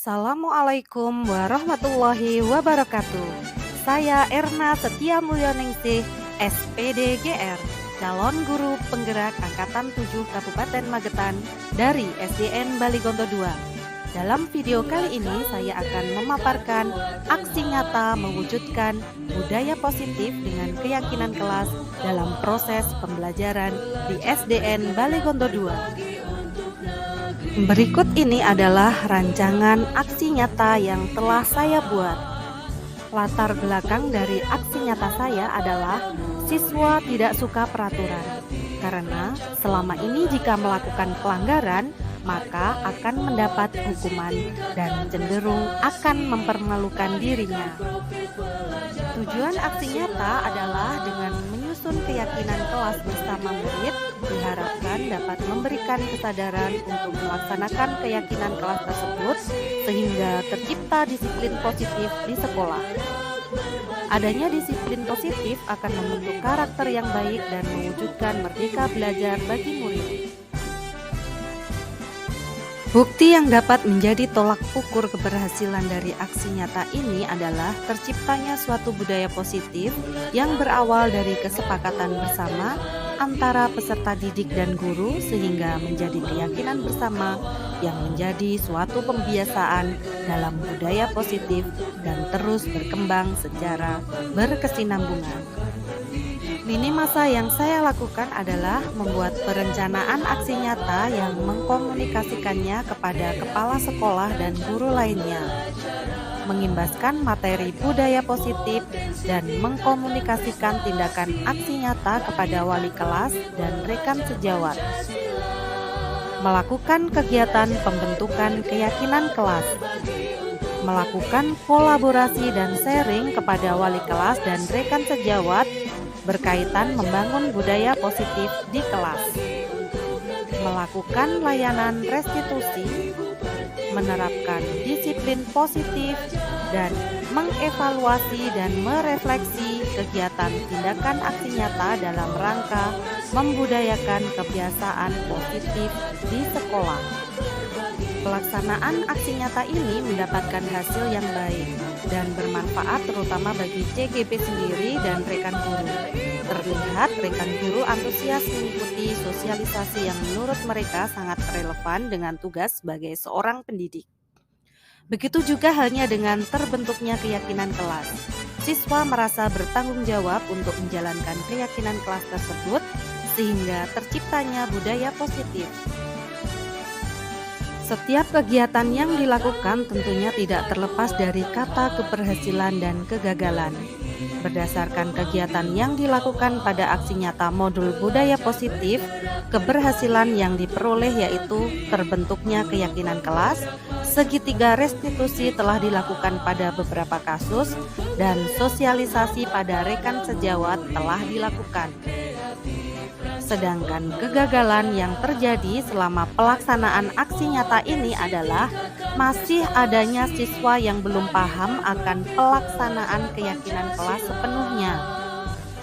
Assalamualaikum warahmatullahi wabarakatuh. Saya Erna Setia Mulyaningsih, SPD GR, calon guru penggerak Angkatan 7 Kabupaten Magetan dari SDN Baligonto II. Dalam video kali ini saya akan memaparkan aksi nyata mewujudkan budaya positif dengan keyakinan kelas dalam proses pembelajaran di SDN Baligonto II. Berikut ini adalah rancangan aksi nyata yang telah saya buat. Latar belakang dari aksi nyata saya adalah siswa tidak suka peraturan. Karena selama ini jika melakukan pelanggaran, maka akan mendapat hukuman dan cenderung akan mempermalukan dirinya. Tujuan aksi nyata adalah dengan menyusun keyakinan kelas bersama murid, diharapkan dapat memberikan kesadaran untuk melaksanakan keyakinan kelas tersebut sehingga tercipta disiplin positif di sekolah. Adanya disiplin positif akan membentuk karakter yang baik dan mewujudkan merdeka belajar bagi murid. Bukti yang dapat menjadi tolak ukur keberhasilan dari aksi nyata ini adalah terciptanya suatu budaya positif yang berawal dari kesepakatan bersama antara peserta didik dan guru sehingga menjadi keyakinan bersama yang menjadi suatu pembiasaan dalam budaya positif dan terus berkembang secara berkesinambungan. Lini masa yang saya lakukan adalah membuat perencanaan aksi nyata yang mengkomunikasikannya kepada kepala sekolah dan guru lainnya, mengimbaskan materi budaya positif dan mengkomunikasikan tindakan aksi nyata kepada wali kelas dan rekan sejawat, melakukan kegiatan pembentukan keyakinan kelas, melakukan kolaborasi dan sharing kepada wali kelas dan rekan sejawat berkaitan membangun budaya positif di kelas, melakukan layanan restitusi, menerapkan disiplin positif, dan mengevaluasi dan merefleksi kegiatan tindakan aksi nyata dalam rangka membudayakan kebiasaan positif di sekolah. Pelaksanaan aksi nyata ini mendapatkan hasil yang baik dan bermanfaat terutama bagi CGP sendiri dan rekan guru. Terlihat rekan guru antusias mengikuti sosialisasi yang menurut mereka sangat relevan dengan tugas sebagai seorang pendidik. Begitu juga halnya dengan terbentuknya keyakinan kelas. Siswa merasa bertanggung jawab untuk menjalankan keyakinan kelas tersebut sehingga terciptanya budaya positif. Setiap kegiatan yang dilakukan tentunya tidak terlepas dari kata keberhasilan dan kegagalan. Berdasarkan kegiatan yang dilakukan pada aksi nyata modul budaya positif, keberhasilan yang diperoleh yaitu terbentuknya keyakinan kelas, segitiga restitusi telah dilakukan pada beberapa kasus, dan sosialisasi pada rekan sejawat telah dilakukan. Sedangkan kegagalan yang terjadi selama pelaksanaan aksi nyata ini adalah masih adanya siswa yang belum paham akan pelaksanaan keyakinan kelas sepenuhnya.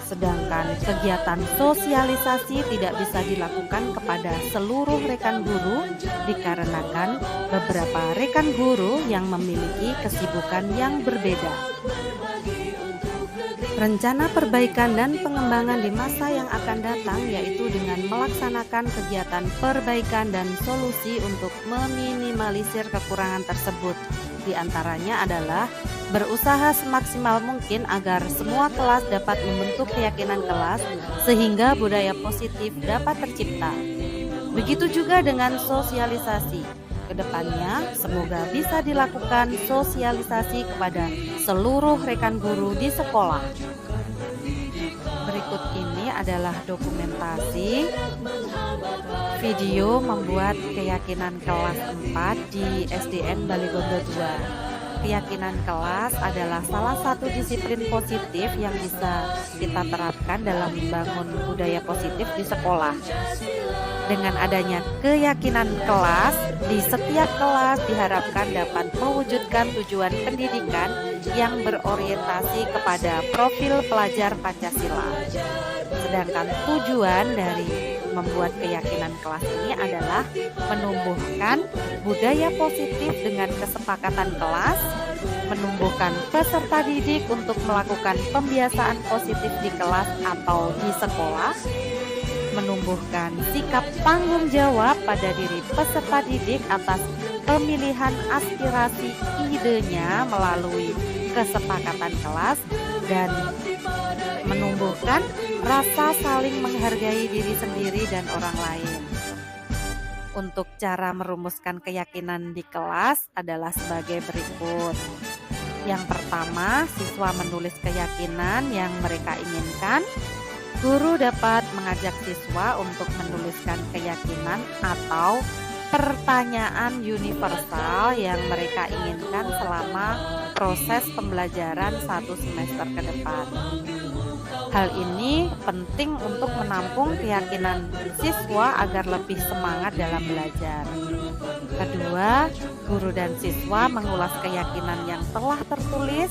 Sedangkan kegiatan sosialisasi tidak bisa dilakukan kepada seluruh rekan guru dikarenakan beberapa rekan guru yang memiliki kesibukan yang berbeda. Rencana perbaikan dan pengembangan di masa yang akan datang yaitu dengan melaksanakan kegiatan perbaikan dan solusi untuk meminimalisir kekurangan tersebut. Di antaranya adalah berusaha semaksimal mungkin agar semua kelas dapat membentuk keyakinan kelas sehingga budaya positif dapat tercipta. Begitu juga dengan sosialisasi. Kedepannya, semoga bisa dilakukan sosialisasi kepada seluruh rekan guru di sekolah. Berikut ini adalah dokumentasi video membuat keyakinan kelas 4 di SDN Baligonto II. Keyakinan kelas adalah salah satu disiplin positif yang bisa kita terapkan dalam membangun budaya positif di sekolah. Dengan adanya keyakinan kelas, di setiap kelas diharapkan dapat mewujudkan tujuan pendidikan yang berorientasi kepada profil pelajar Pancasila. Sedangkan tujuan dari membuat keyakinan kelas ini adalah menumbuhkan budaya positif dengan kesepakatan kelas, menumbuhkan peserta didik untuk melakukan pembiasaan positif di kelas atau di sekolah, menumbuhkan sikap tanggung jawab pada diri peserta didik atas pemilihan aspirasi idenya melalui kesepakatan kelas, dan menumbuhkan rasa saling menghargai diri sendiri dan orang lain. Untuk cara merumuskan keyakinan di kelas adalah sebagai berikut. Yang pertama, siswa menulis keyakinan yang mereka inginkan. Guru dapat mengajak siswa untuk menuliskan keyakinan atau pertanyaan universal yang mereka inginkan selama proses pembelajaran 1 semester ke depan. Hal ini penting untuk menampung keyakinan siswa agar lebih semangat dalam belajar. Kedua, guru dan siswa mengulas keyakinan yang telah tertulis.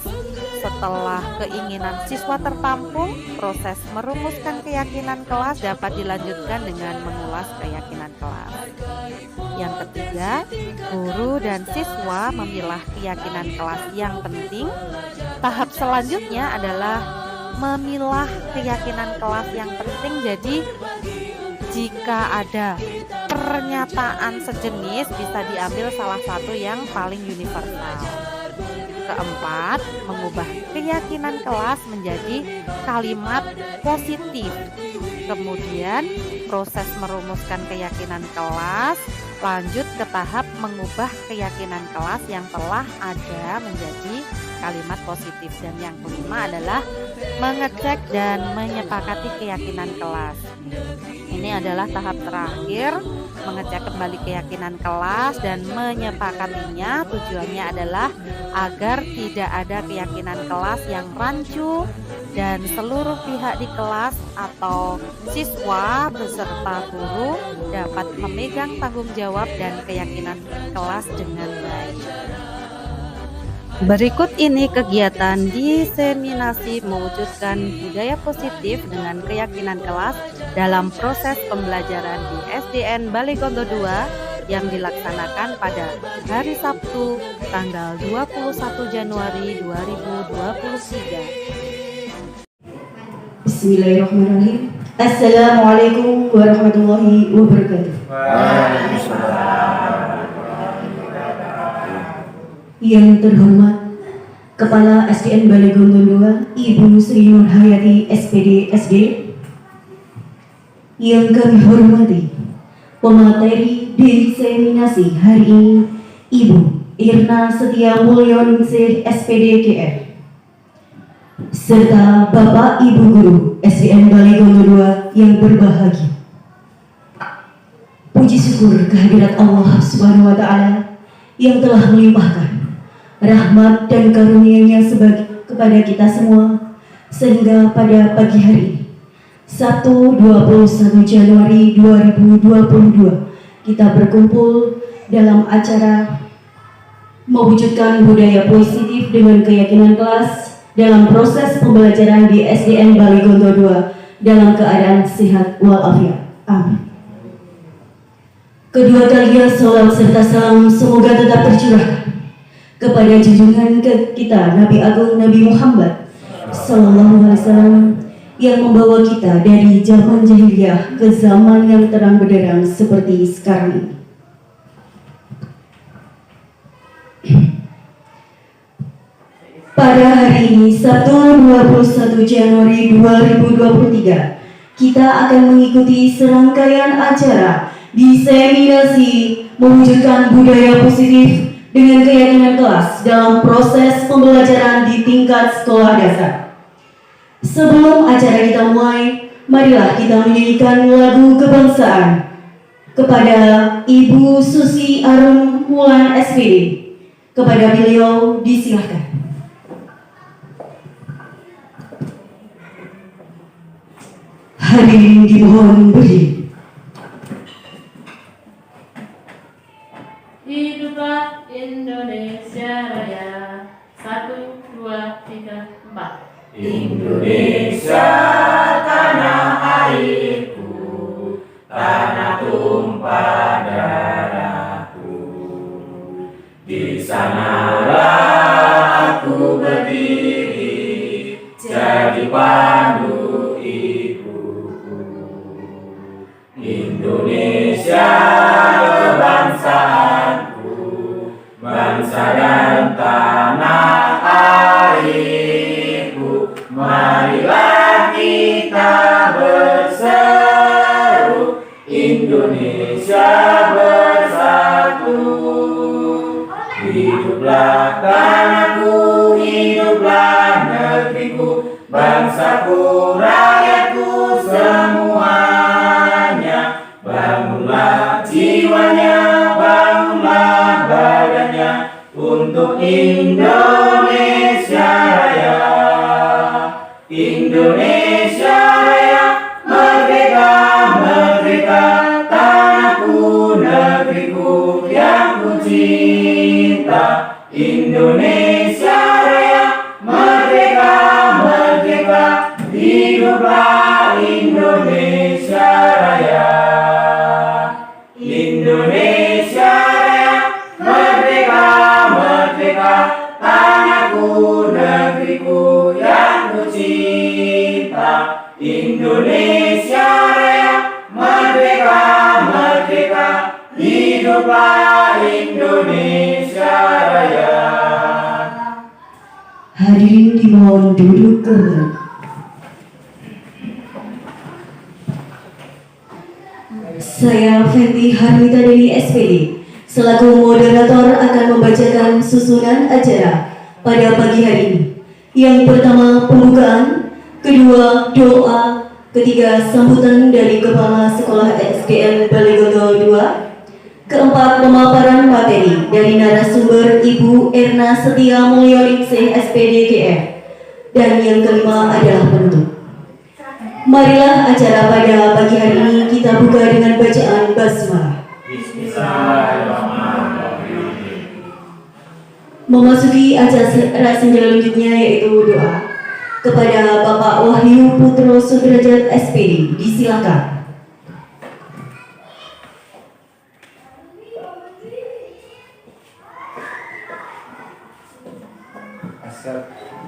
Setelah keinginan siswa tertampung, proses merumuskan keyakinan kelas dapat dilanjutkan dengan mengulas keyakinan kelas. Yang ketiga, guru dan siswa memilah keyakinan kelas yang penting. Tahap selanjutnya adalah memilah keyakinan kelas yang penting. Jadi jika ada pernyataan sejenis, bisa diambil salah satu yang paling universal. Keempat, mengubah keyakinan kelas menjadi kalimat positif. Kemudian proses merumuskan keyakinan kelas lanjut ke tahap mengubah keyakinan kelas yang telah ada menjadi kalimat positif. Dan yang kelima adalah mengecek dan menyepakati keyakinan kelas. Ini adalah tahap terakhir, mengecek kembali keyakinan kelas dan menyepakatinya. Tujuannya adalah agar tidak ada keyakinan kelas yang rancu dan seluruh pihak di kelas atau siswa beserta guru dapat memegang tanggung jawab dan keyakinan kelas dengan baik. Berikut ini kegiatan diseminasi mewujudkan budaya positif dengan keyakinan kelas dalam proses pembelajaran di SDN Balegondo 2 yang dilaksanakan pada hari Sabtu tanggal 21 Januari 2023. Bismillahirrahmanirrahim. Assalamualaikum warahmatullahi wabarakatuh. Yang terhormat Kepala SDN Balegondo 2 Ibu Sri Nur Hayati SPD SD. Yang kami hormati pemateri diseminasi hari ini Ibu Irna Setia Mulyoningsih SPD GR, serta Bapak Ibu Guru SDN Balegondo 2 yang berbahagia. Puji syukur kehadirat Allah Subhanahu wa Ta'ala yang telah melimpahkan rahmat dan karunia-Nya kepada kita semua, sehingga pada pagi hari Sabtu 21 Januari 2022 kita berkumpul dalam acara mewujudkan budaya positif dengan keyakinan kelas dalam proses pembelajaran di SDN Balegondo 2 dalam keadaan sehat walafiat. Amin. Kedua kalinya salawat serta salam semoga tetap tercurahkan kepada junjungan kita Nabi Agung Nabi Muhammad Sallallahu Alaihi Wasallam yang membawa kita dari zaman jahiliyah ke zaman yang terang benderang seperti sekarang ini. Pada hari ini Sabtu 21 Januari 2023 kita akan mengikuti serangkaian acara diseminasi mewujudkan budaya positif dengan keyakinan kelas dalam proses pembelajaran di tingkat sekolah dasar. Sebelum acara kita mulai, marilah kita menyanyikan lagu kebangsaan kepada Ibu Susi Arum Mulan SPD. Kepada beliau disilahkan. Hadirin dimohon berdiri. Hiduplah Indonesia Raya. 1, 2, 3, 4. Indonesia tanah airku, tumpah darahku. Di sanalah aku berdiri, jadi pandu ibuku. Indonesia kebangsaanku, bangsa dan tanah airku. Marilah kita berseru, Indonesia bersatu. Hiduplah tanahku, hiduplah negeriku, bangsaku, rakyatku semuanya. Bangunlah jiwanya, bangunlah badannya, untuk Indonesia Raya. Indonesia Raya, merdeka, merdeka, tanahku, negeriku yang ku cinta. Indonesia Raya, merdeka, merdeka, hiduplah Indonesia Raya. Indonesia Raya, merdeka, merdeka, tanahku, negeriku yang ku cinta. Indonesia Raya, merdeka, merdeka, hiduplah Indonesia Raya. Hadirin dimohon duduk kembali. Saya Fenty Harmita dari SPD, selaku moderator akan membacakan susunan acara pada pagi hari ini. Yang pertama pembukaan, kedua doa, ketiga sambutan dari Kepala Sekolah SDN Baligodo 2, keempat pemaparan materi dari narasumber Ibu Erna Setia Mulyoningsih SPD GM, dan yang kelima adalah penutup. Marilah acara pada pagi hari ini kita buka dengan bacaan basmalah. Bismillahirrahmanirrahim. Memasuki acara selanjutnya yaitu doa. Kepada Bapak Wahyu Putro Sudrajat SPD, disilakan.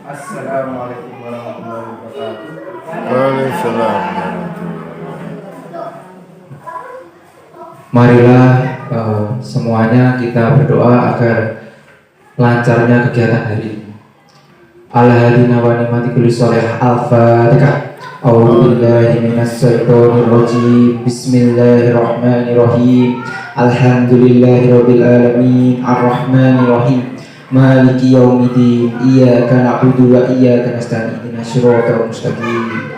Assalamualaikum warahmatullahi wabarakatuh. Waalaikumsalam. Marilah semuanya kita berdoa agar lancarnya kegiatan hari ini. Al-hadina wa nimati kulli sholih. Al-Fatihah. A'udzubillahi minasyaitonir rajim. Bismillahirrahmanirrahim. Alhamdulillahirabbil alamin. Arrahmanirrahim. Maliki yaumiddin. Iyyaka na'budu wa iyyaka nasta'in. Ihdinas siratal mustaqim.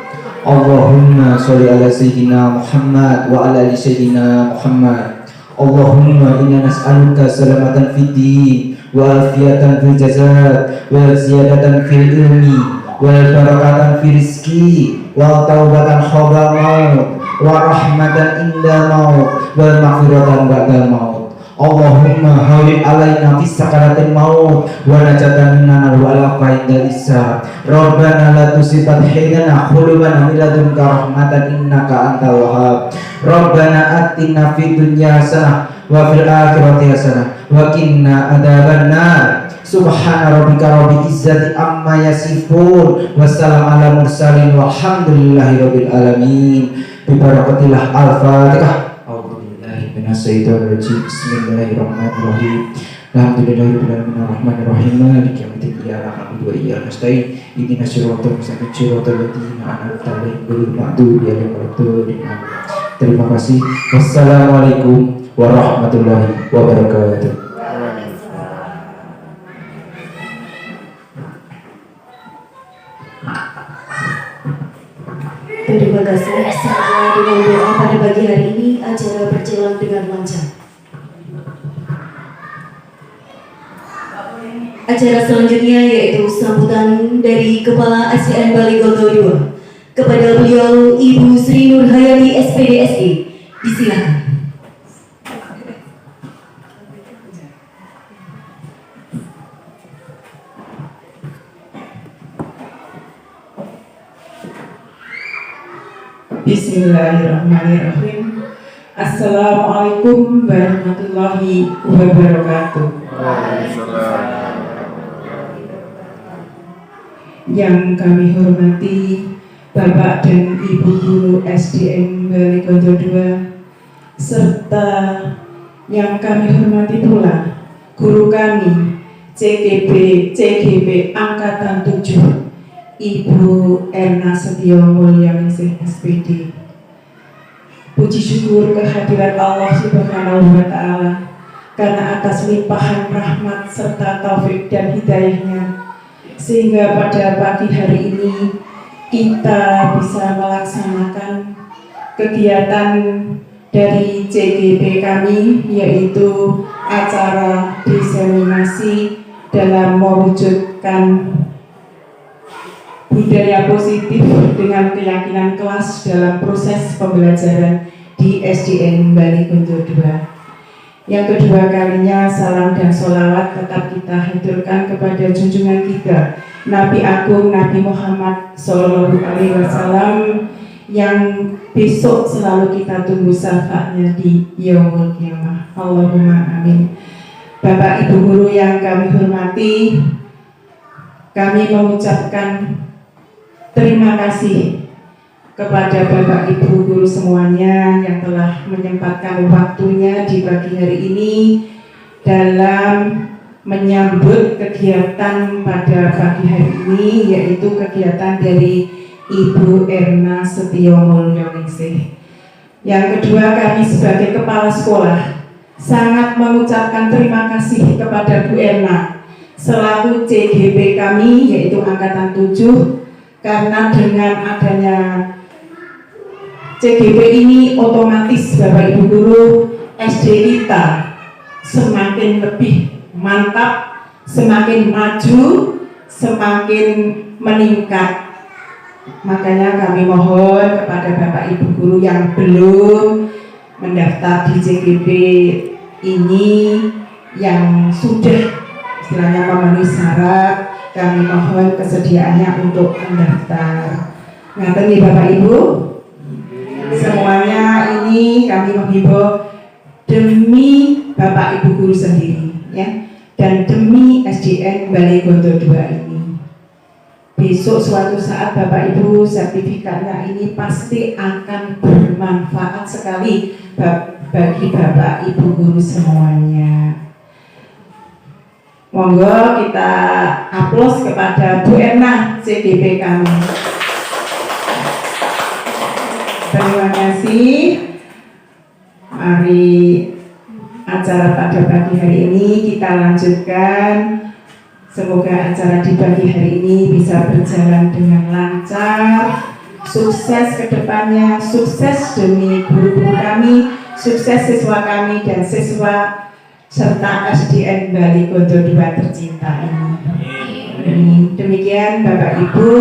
Allahumma sholli ala sayyidina Muhammad wa ala ali sayyidina Muhammad. Allahumma inna nas'aluka salamatan fid din wa afiyatan fil jasad wa ziyadatan fil ilmi wa barakatan fil rizki wa taubatan qabla maut wa rahmatan inda maut wa maghfiratan ba'da maut. Allahumma hawil alaina fis sakaratil maut wa najatan minan wa ala qaidil hisab. Rabbana la tusibat hidana khulubana min ladunka rahmatan innaka antal wahhab. Rabbana atina fid dunya hasanah wa fil akhirati hasanah wa qina adzabannar. Subhana rabbika rabbil izzati amma yasifun. Wassalamu ala mursalin walhamdulillahi rabbil alamin. Bi barakatillah. Al-Fatihah. Minasyaitonirrajim. Bismillahirrahmanirrahim. Alhamdulillahirabbil alamin arrahmanirrahim maliki yaumiddin iyyaka na'budu wa iyyaka nasta'in ihdinas siratal mustaqim siratal ladzina an'amta 'alaihim ghairil maghdubi 'alaihim waladdallin. Terima kasih. Wassalamualaikum warahmatullahi wabarakatuh. Terima kasih. Saya dengan doa pada pagi hari ini acara berjalan dengan lancar. Acara selanjutnya yaitu sambutan dari Kepala SDN Baligodo 2. Kepada beliau Ibu Sri Nur Hayati SPD SE, disilakan. Bismillahirrahmanirrahim. Assalamualaikum warahmatullahi wabarakatuh. Waalaikumsalam. Yang kami hormati Bapak dan Ibu Guru SDN Balaikondur 2, serta yang kami hormati pula guru kami CGB Angkatan 7, Ibu Erna Setio Mulyaningsih SPD. Puji syukur kehadirat Allah Subhanahu wa Ta'ala karena atas limpahan rahmat serta taufik dan hidayahnya, sehingga pada pagi hari ini kita bisa melaksanakan kegiatan dari CGB kami, yaitu acara diseminasi dalam mewujudkan budaya positif dengan keyakinan kelas dalam proses pembelajaran di SDN Balaikondur 2. Yang kedua kalinya salam dan sholawat tetap kita haturkan kepada junjungan kita Nabi Agung Nabi Muhammad Sallallahu Alaihi Wasallam yang besok selalu kita tunggu syafaatnya di Yaumul Qiyamah. Allahumma amin. Bapak Ibu Guru yang kami hormati, kami mengucapkan terima kasih kepada Bapak Ibu Guru semuanya yang telah menyempatkan waktunya di pagi hari ini dalam menyambut kegiatan pada pagi hari ini, yaitu kegiatan dari Ibu Erna Setio Mulyaningsih. Yang kedua, kami sebagai kepala sekolah sangat mengucapkan terima kasih kepada Bu Erna selaku CGB kami, yaitu Angkatan 7, karena dengan adanya CGB ini otomatis Bapak Ibu Guru SD kita semakin lebih mantap, semakin maju, semakin meningkat. Makanya kami mohon kepada Bapak Ibu Guru yang belum mendaftar di CGB ini, yang sudah istilahnya memenuhi syarat, kami mohon kesediaannya untuk mendaftar. Ngaten nih Bapak Ibu, semuanya ini kami menghimbau demi Bapak Ibu Guru sendiri, ya, dan demi SDN Balaikondur 2 ini. Besok suatu saat Bapak Ibu sertifikatnya ini pasti akan bermanfaat sekali bagi Bapak Ibu Guru semuanya. Monggo kita aplaus kepada Bu Erna CGB kami. Terima kasih. Mari acara pada pagi hari ini kita lanjutkan. Semoga acara di pagi hari ini bisa berjalan dengan lancar, sukses ke depannya, sukses demi guru-guru kami, sukses siswa kami dan siswa serta SDN Balaikondur 2 tercinta ini. Demikian Bapak Ibu,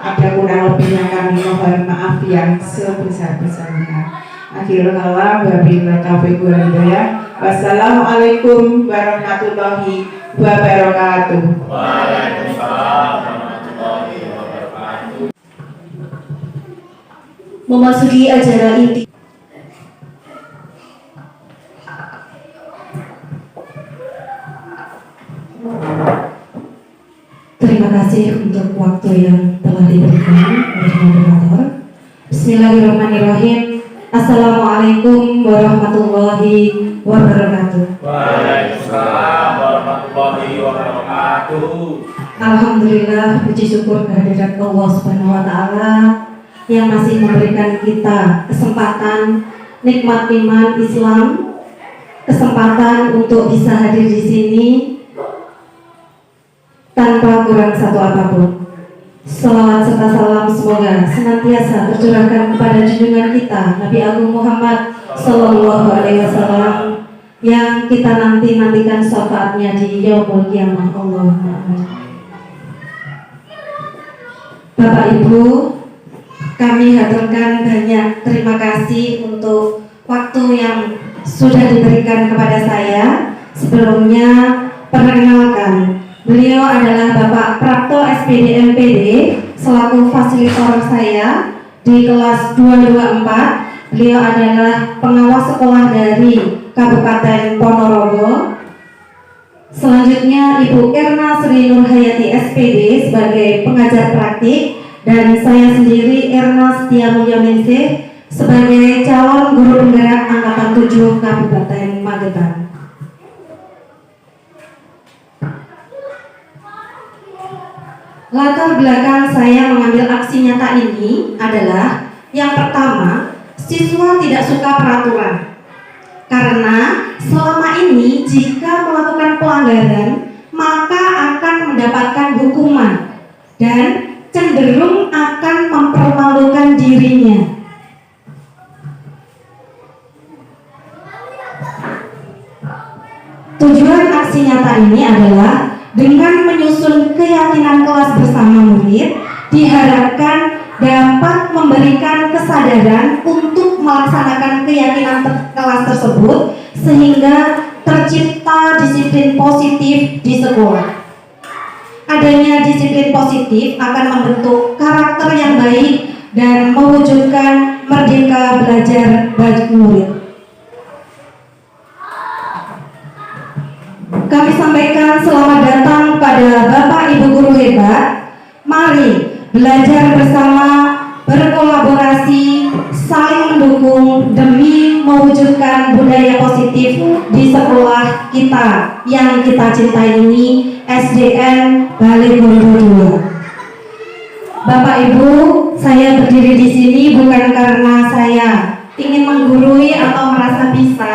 ada kurang lebihnya kami mohon maaf yang sebesar-besarnya. Akhirul kalam, wabillahi taufiq wal hidayah. Wassalamualaikum warahmatullahi wabarakatuh. Waalaikumsalam warahmatullahi wabarakatuh. Memasuki acara inti. Terima kasih untuk waktu yang telah diberikan oleh moderator. Bismillahirrahmanirrahim. Assalamualaikum warahmatullahi wabarakatuh. Waalaikumsalam warahmatullahi wabarakatuh. Alhamdulillah, puji syukur kehadirat Allah Subhanahu wa Ta'ala yang masih memberikan kita kesempatan nikmat iman Islam, kesempatan untuk bisa hadir di sini tanpa kurang satu apapun. Salawat serta salam semoga senantiasa tercurahkan kepada junjungan kita Nabi Agung Muhammad Sallallahu Alaihi Wasallam yang kita nantikan syafaatnya di Yaumul Qiyamah. Allahumma amin. Bapak Ibu, kami haturkan banyak terima kasih untuk waktu yang sudah diberikan kepada saya. Sebelumnya perkenalkan, beliau adalah Bapak Prapto SPD MPD selaku fasilitator saya di kelas 224 Beliau adalah pengawas sekolah dari Kabupaten Ponorogo. Selanjutnya Ibu Erna Sri Nurhayati SPD sebagai pengajar praktik, dan saya sendiri Erna Setia Mulyaningsih sebagai calon guru penggerak angkatan 7 Kabupaten Magetan. Latar belakang saya mengambil aksi nyata ini adalah yang pertama, siswa tidak suka peraturan. Karena selama ini jika melakukan pelanggaran maka akan mendapatkan hukuman dan cenderung akan mempermalukan dirinya. Tujuan aksi nyata ini adalah dengan menyusun keyakinan kelas bersama murid, diharapkan dapat memberikan kesadaran untuk melaksanakan keyakinan kelas tersebut sehingga tercipta disiplin positif di sekolah. Adanya disiplin positif akan membentuk karakter yang baik dan mewujudkan merdeka belajar bagi murid. Kami sampaikan selamat datang pada Bapak Ibu guru hebat. Mari belajar bersama, berkolaborasi, saling mendukung demi mewujudkan budaya positif di sekolah kita yang kita cintai ini, SDN Balai-Gondo 2. Bapak Ibu, saya berdiri di sini bukan karena saya ingin menggurui atau merasa bisa,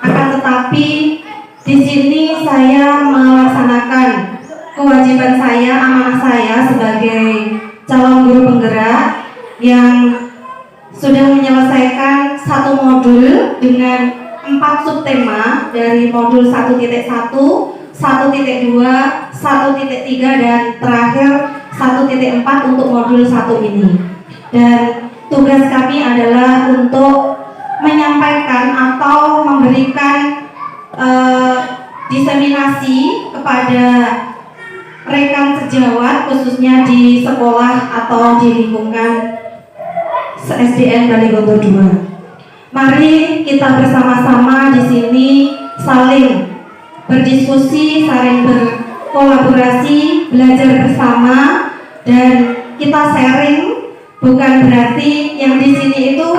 akan tetapi di sini saya melaksanakan kewajiban saya, amanah saya sebagai calon guru penggerak yang sudah menyelesaikan satu modul dengan 4 subtema dari modul 1.1, 1.2, 1.3 dan terakhir 1.4 untuk modul 1 ini. Dan tugas kami adalah untuk menyampaikan atau memberikan diseminasi kepada rekan sejawat khususnya di sekolah atau di lingkungan SDN Balai-Gondo 2. Mari kita bersama-sama di sini saling berdiskusi, saling berkolaborasi, belajar bersama, dan kita sharing. Bukan berarti yang di sini itu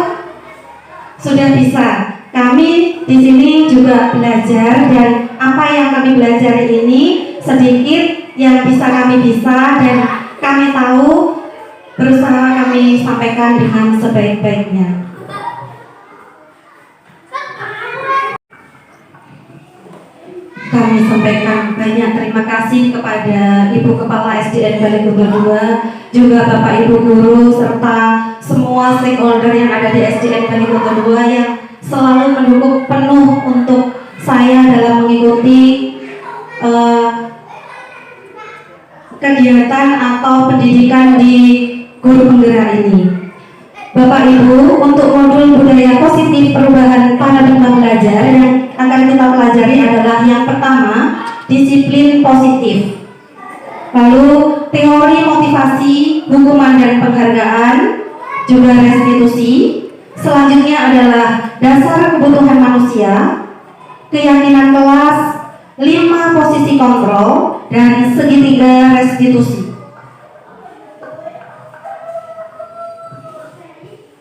sudah bisa. Kami di sini juga belajar, dan apa yang kami belajar ini sedikit yang bisa kami dan kami tahu, berusaha kami sampaikan dengan sebaik-baiknya. Kami sampaikan banyak terima kasih kepada Ibu Kepala SDN Balai-Gondo 2, juga Bapak Ibu guru serta semua stakeholder yang ada di SDN Balai-Gondo 2 yang selalu mendukung penuh untuk saya dalam mengikuti kegiatan atau pendidikan di guru penggerak ini. Bapak Ibu, untuk modul budaya positif perubahan paradigma belajar yang akan kita pelajari adalah yang pertama, disiplin positif. Lalu teori motivasi, hukuman dan penghargaan, juga restitusi. Selanjutnya adalah dasar kebutuhan manusia, keyakinan kelas, 5 posisi kontrol, dan segitiga restitusi.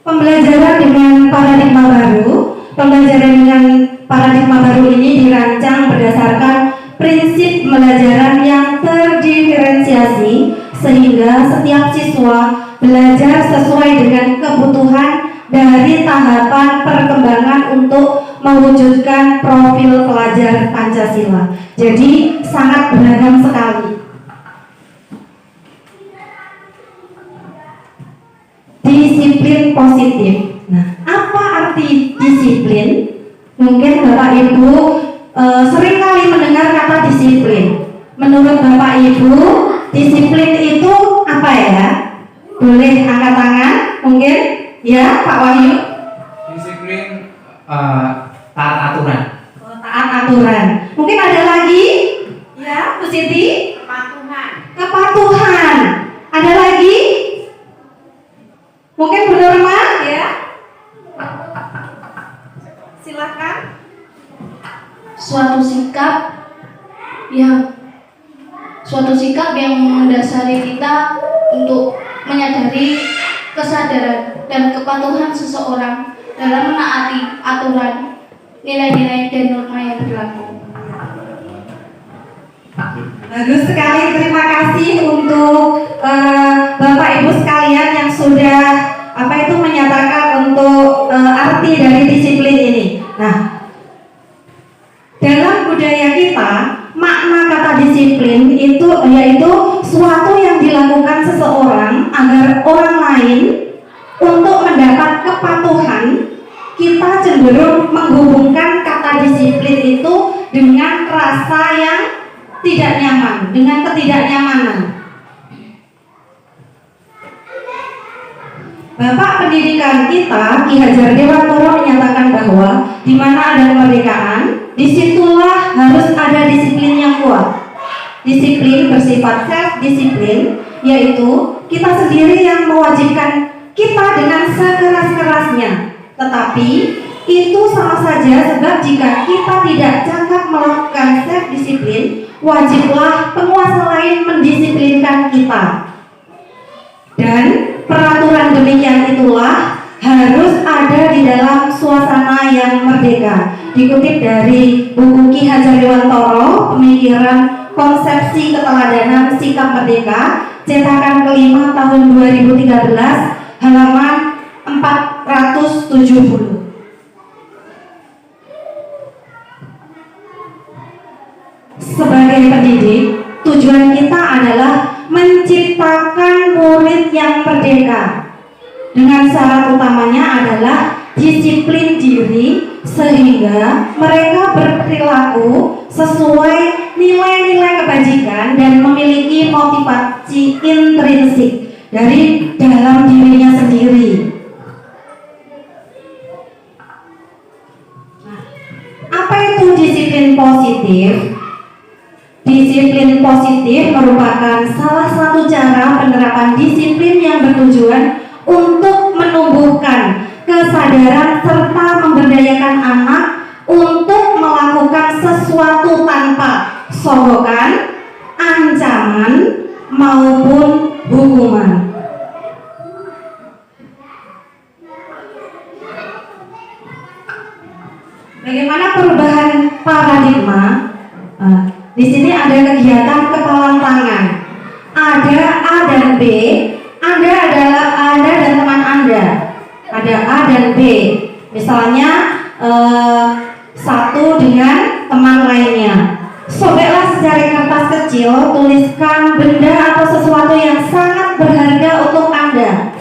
Pembelajaran dengan paradigma baru. Pembelajaran dengan paradigma baru ini dirancang berdasarkan prinsip pembelajaran yang terdiferensiasi sehingga setiap siswa belajar sesuai dengan kebutuhan dari tahapan perkembangan untuk mewujudkan profil pelajar Pancasila. Jadi sangat beragam sekali. Disiplin positif. Nah, apa arti disiplin? Mungkin Bapak Ibu sering kali mendengar kata disiplin. Menurut Bapak Ibu, disiplin itu apa ya? Boleh angkat tangan? Mungkin ya, Pak Wahyu. Disiplin taat aturan. Taat aturan. Mungkin ada lagi? Ya, Bu Siti? Kepatuhan. Ada lagi? Mungkin Bu Norma, ya? mendasari kita untuk menyadari kesadaran dan kepatuhan seseorang dalam menaati aturan, nilai-nilai dan norma yang berlaku. Bagus sekali, terima kasih untuk Bapak Ibu sekalian yang sudah menyatakan untuk arti dari disiplin ini. Nah, dalam budaya kita, makna kata disiplin itu yaitu suatu yang dilakukan seseorang agar orang lain untuk mendapat kepatuhan. Kita cenderung menghubungkan kata disiplin itu dengan rasa yang tidak nyaman, dengan ketidaknyamanan. Bapak pendidikan kita, Ki Hajar Dewantoro, menyatakan bahwa di mana ada kemerdekaan, disitulah harus ada disiplin yang kuat. Disiplin bersifat self-disiplin, yaitu kita sendiri yang mewajibkan kita dengan sekeras-kerasnya. Tetapi itu sama saja, sebab jika kita tidak cakap melakukan self-disiplin, wajiblah penguasa lain mendisiplinkan kita. Dan peraturan demikian itulah harus ada di dalam suasana yang merdeka. Dikutip dari buku Ki Hajar Dewantoro, Pemikiran Konsepsi Keteladanan Sikap Merdeka, cetakan kelima tahun 2013, halaman 470. Sebagai pendidik, tujuan kita adalah menciptakan murid yang merdeka. Dengan syarat utamanya adalah disiplin diri sehingga mereka berperilaku sesuai nilai-nilai kebajikan dan memiliki motivasi intrinsik dari dalam dirinya sendiri. Apa itu disiplin positif? Disiplin positif merupakan salah satu cara penerapan disiplin yang bertujuan untuk menumbuhkan kesadaran serta memberdayakan anak untuk melakukan sesuatu tanpa sogokan, ancaman, maupun hukuman. Bagaimana perubahan paradigma? Di sini ada kegiatan kepalan tangan. Ada A dan B. Anda adalah Anda dan teman Anda. Ada A dan B. Misalnya satu dengan teman lainnya. Sobeklah secari kertas kecil, tuliskan benda atau sesuatu yang sangat berharga untuk Anda.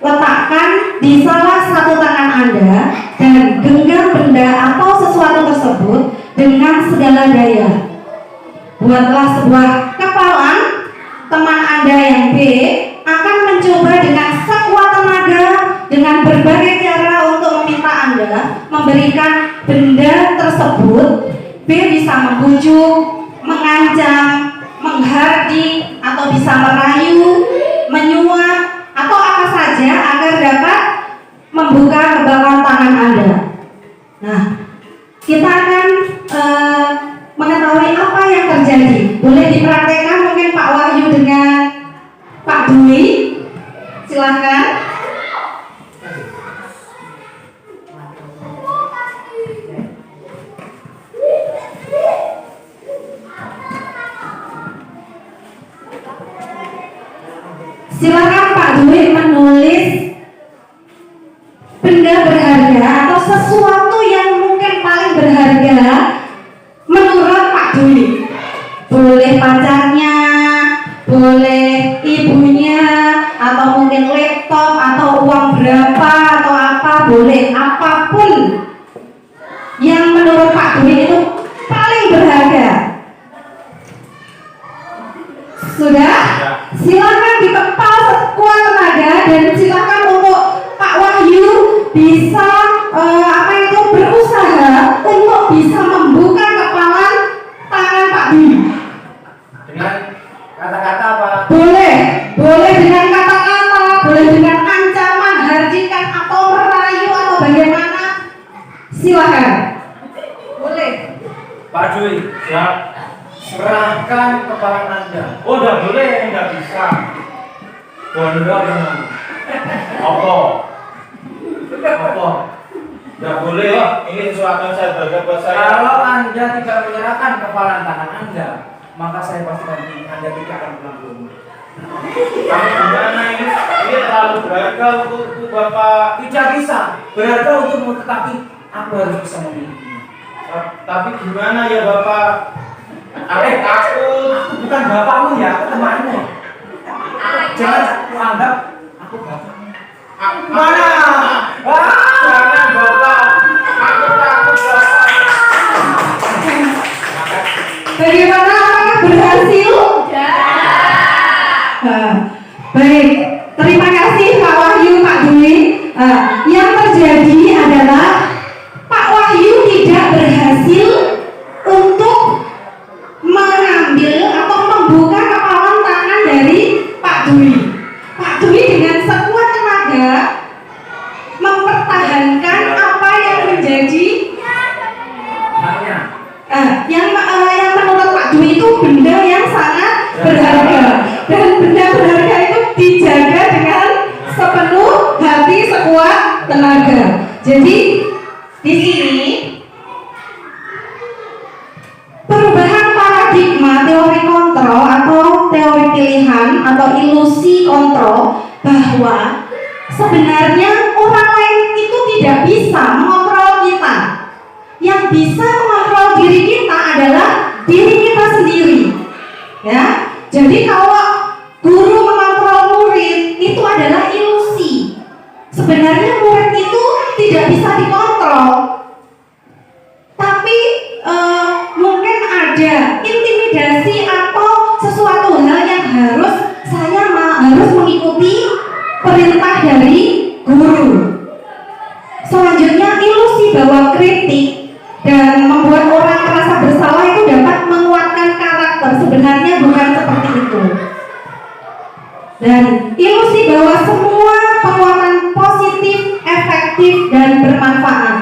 Letakkan di salah satu tangan Anda dan genggam benda atau sesuatu tersebut dengan segala daya. Buatlah sebuah kepalan. Teman Anda yang B akan mencoba dengan sekuat tenaga dengan berbagai cara untuk meminta Anda memberikan benda tersebut. B bisa membujuk, mengancam, menghardik, atau bisa merayu, menyuap, atau apa saja agar dapat membuka kepalan tangan Anda. Nah, kita akan mengetahui apa yang terjadi. Boleh dipraktekkan mungkin Pak Wahyu dengan Pak Dwi. Silakan. Silakan Pak Dwi menulis benda berharga atau sesuatu yang mungkin paling berharga menurut Pak Dwi. Boleh pacarnya, boleh ibunya, atau mungkin laptop, atau uang berapa, atau apa, boleh apapun yang menurut Pak Dwi itu paling berharga. Sudah? Silakan dikepal sekuat tenaga dan silakan untuk Pak Wahyu bisa berusaha untuk bisa membuka kepalan tangan Pak Dwi. Dengan kata-kata apa? Boleh dengan kata-kata, boleh dengan ancaman, hardikan atau merayu atau bagaimana. Silakan. Boleh. Pak Dwi, siap. Serahkan kepala Anda. Oh, enggak boleh, enggak bisa. Gondrong dengan apa? Enggak boleh, oh. Ini sesuatu yang saya belajar buat saya. Kalau Anda tidak menyerahkan kepala tangan Anda, maka saya pastikan Anda tidak akan pulang ke rumah. Kamu gimana ini? Ini terlalu berharga untukku, Bapak. Tidak bisa. Berharga untukmu, tetapi aku harus bisa memilikinya. Tapi gimana ya, Bapak? Takut. Aku bukan bapakmu ya, aku temanmu. Jangan aku anggap aku bapakmu. Mana? Jangan, Bapak. Aku takut, Bapak. Bagaimana? Apakah berhasil? Baik, terima kasih Pak Wahyu, Pak Dwi. Yang terjadi adalah Pak Wahyu tidak berhasil untuk mengambil atau membuka kepalan tangan dari Pak Dwi. Pak Dwi dengan sekuat tenaga mempertahankan apa yang menjadi yang menurut Pak Dwi itu benda yang sangat berharga, dan benda berharga itu dijaga dengan sepenuh hati, sekuat tenaga. Jadi di sini perubahan paradigma teori kontrol atau teori pilihan atau ilusi kontrol, bahwa sebenarnya orang lain itu tidak bisa mengontrol kita. Yang bisa mengontrol diri kita adalah diri kita sendiri. Ya, jadi kalau guru mengontrol murid itu adalah ilusi. Sebenarnya murid itu tidak bisa dikontrol. Tapi mungkin ada intimidasi atau sesuatu hal yang harus mengikuti perintah dari guru. Selanjutnya, ilusi bahwa kritik dan membuat orang merasa bersalah itu dapat menguatkan karakter. Sebenarnya bukan seperti itu. Dan ilusi bahwa semua penguatan positif, efektif, dan bermanfaat.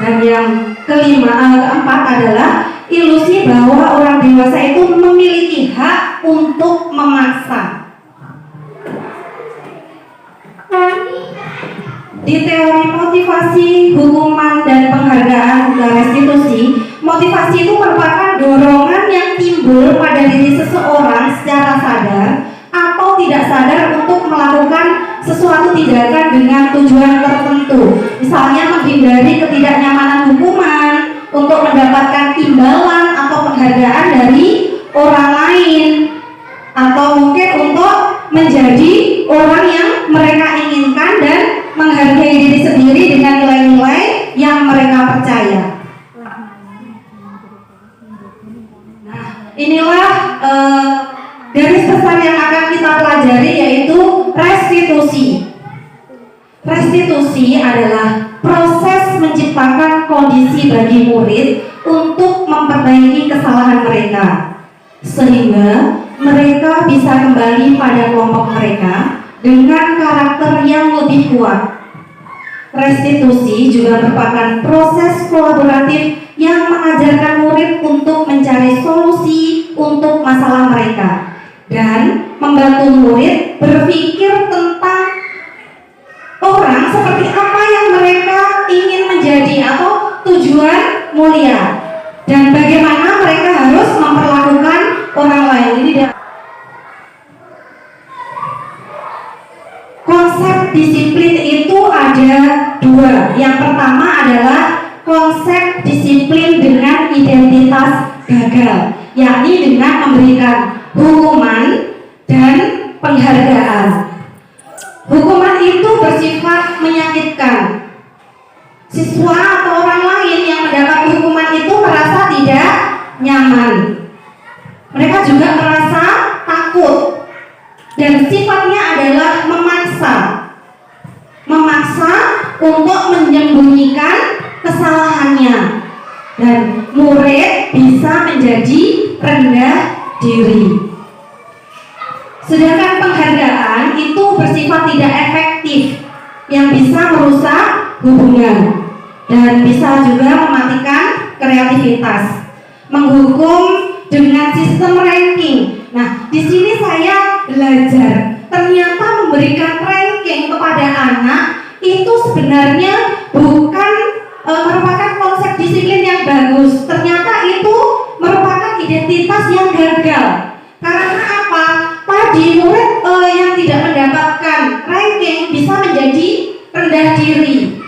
Dan yang keempat adalah ilusi bahwa orang dewasa itu memiliki hak untuk memaksa. Di teori motivasi, hukuman, dan penghargaan dan restitusi, motivasi itu merupakan dorongan yang timbul pada diri seseorang secara sadar atau tidak sadar untuk melakukan sesuatu tindakan dengan tujuan tertentu. Misalnya menghindari ketidaknyamanan hukuman, untuk mendapatkan imbalan atau penghargaan dari orang lain, atau mungkin untuk menjadi orang yang mereka inginkan dan menghargai diri sendiri dengan nilai-nilai yang mereka percaya. Nah, inilah garis besar yang akan kita pelajari, yaitu restitusi. Restitusi adalah proses menciptakan kondisi bagi murid untuk memperbaiki kesalahan mereka, sehingga mereka bisa kembali pada kelompok mereka dengan karakter yang lebih kuat. Restitusi juga merupakan proses kolaboratif yang mengajarkan murid untuk mencari solusi untuk masalah mereka dan membantu murid berpikir tentang orang seperti apa yang mereka ingin menjadi atau tujuan mulia, dan bagaimana mereka harus memperlakukan orang lain. Ini konsep disiplin itu ada dua. Yang pertama adalah konsep disiplin dengan identitas gagal, yakni dengan memberikan hukuman dan penghargaan. Hukuman itu bersifat menyakitkan. Siswa atau orang lain yang mendapat hukuman itu merasa tidak nyaman. Mereka juga merasa takut. Dan sifatnya adalah memaksa untuk menyembunyikan kesalahannya. Dan murid bisa menjadi rendah diri. Sedangkan penghargaan itu bersifat tidak efektif, yang bisa merusak hubungan dan bisa juga mematikan kreativitas. Menghukum dengan sistem ranking. Nah, di sini saya belajar ternyata memberikan ranking kepada anak itu sebenarnya bukan merupakan konsep disiplin yang bagus. Ternyata itu merupakan identitas yang gagal. Karena apa? Tadi murid yang tidak mendapatkan ranking bisa menjadi rendah diri.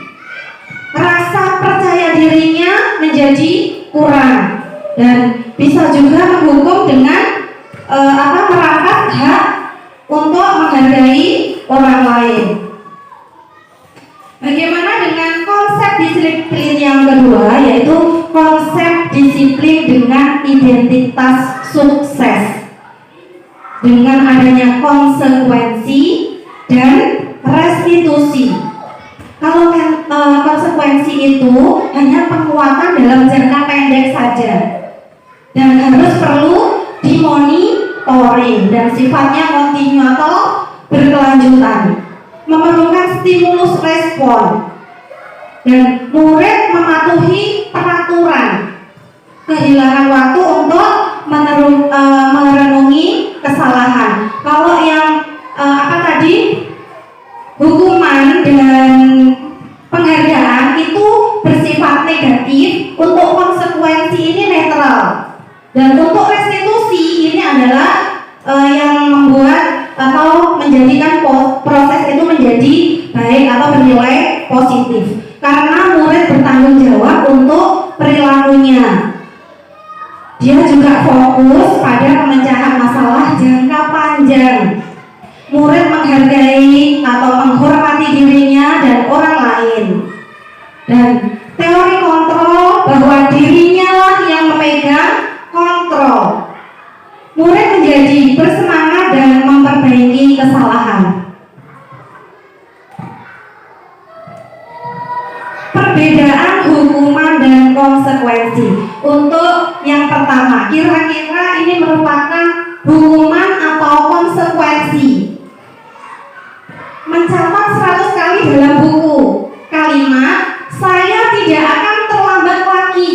Rasa percaya dirinya menjadi kurang dan bisa juga menghukum dengan merampas hak untuk menghargai orang lain. Bagaimana dengan konsep disiplin yang kedua, yaitu konsep disiplin dengan identitas sukses dengan adanya konsekuensi dan restitusi. Kalau konsekuensi itu hanya penguatan dalam jangka pendek saja dan harus perlu dimonitoring dan sifatnya kontinu atau berkelanjutan, memerlukan stimulus respon dan murid mematuhi peraturan, kehilangan waktu untuk merenungi kesalahan. Kalau yang hukuman dan penghargaan itu bersifat negatif, untuk konsekuensi ini netral, dan untuk restitusi ini adalah yang membuat atau menjadikan proses itu menjadi baik atau bernilai positif karena murid bertanggung jawab untuk perilakunya. Dia juga fokus pada pemecahan masalah jangka panjang. Murid menghargai atau menghormati dirinya dan orang lain. Dan teori kontrol bahwa dirinya lah yang memegang kontrol. Murid menjadi bersemangat dan memperbaiki kesalahan. Perbedaan hukuman dan konsekuensi. Untuk yang pertama, kira-kira ini merupakan hukuman atau konsekuensi. Mencatat 100 kali dalam buku kalimat saya tidak akan terlambat lagi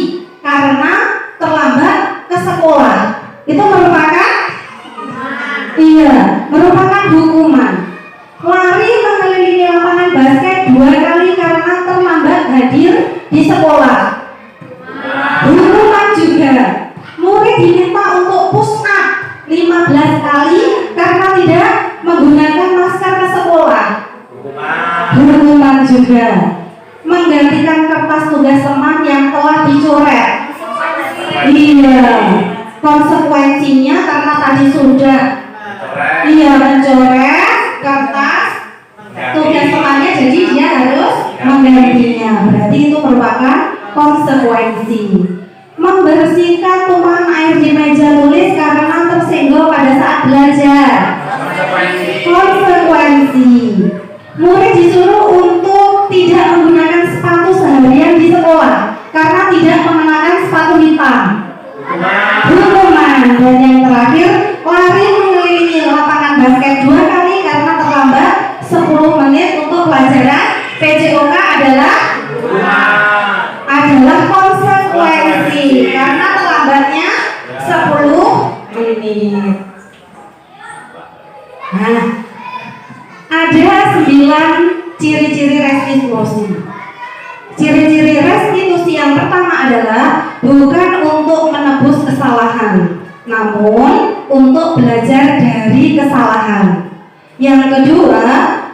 karena terlambat ke sekolah. Itu merupakan merupakan hukuman. Lari mengelilingi lapangan basket 2 kali karena terlambat hadir di sekolah. Hukuman juga. Murid diminta untuk push up 15 kali karena tidak menggunakan masker ke sekolah. Hukuman juga. Menggantikan kertas tugas teman yang telah dicoret. Konsekuensinya karena tadi sudah mencoret kertas tugas temannya, jadi dia harus menggantinya. Berarti itu merupakan konsekuensi. Membersihkan tumpahan air di meja tulis karena tersenggol pada saat belajar. Konsekuensi. Murid disuruh untuk tidak menggunakan sepatu seharian di sekolah karena tidak mengenakan sepatu hitam. Hukuman. Dan yang terakhir, lari mengelilingi lapangan basket 2 kali karena terlambat 10 menit untuk pelajaran PJOK adalah konsekuensi karena terlambatnya 10 menit. Nah, ada 9 ciri-ciri restitusi. Ciri-ciri restitusi yang pertama adalah bukan untuk menebus kesalahan, namun untuk belajar dari kesalahan. Yang kedua,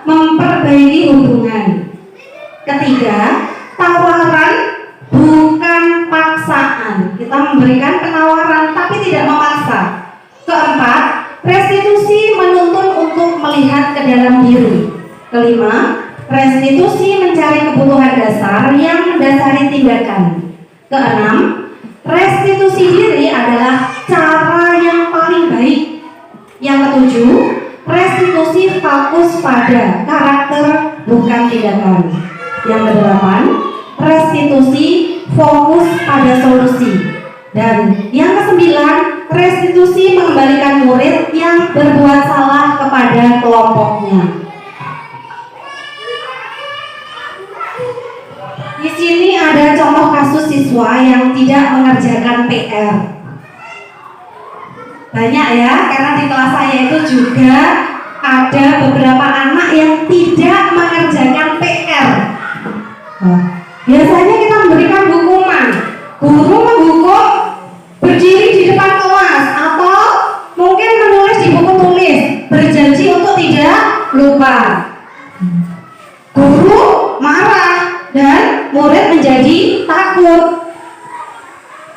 memperbaiki hubungan. Ketiga, tawaran bukan paksaan. Kita memberikan penawaran tapi tidak memaksa. Keempat, restitusi menuntun untuk melihat ke dalam diri. Kelima, restitusi mencari kebutuhan dasar yang mendasari tindakan. Keenam, restitusi diri adalah cara yang paling baik. Yang ketujuh, restitusi fokus pada karakter bukan tindakan. Yang kedelapan, restitusi fokus pada solusi. Dan yang kesembilan, restitusi mengembalikan murid yang berbuat salah kepada kelompoknya. Di sini ada contoh kasus siswa yang tidak mengerjakan PR. Banyak ya, karena di kelas saya itu juga ada beberapa anak yang tidak mengerjakan PR. Biasanya kita memberikan hukuman, guru menghukum berdiri di depan kelas atau mungkin menulis di buku tulis, berjanji untuk tidak lupa. Guru marah dan murid menjadi takut.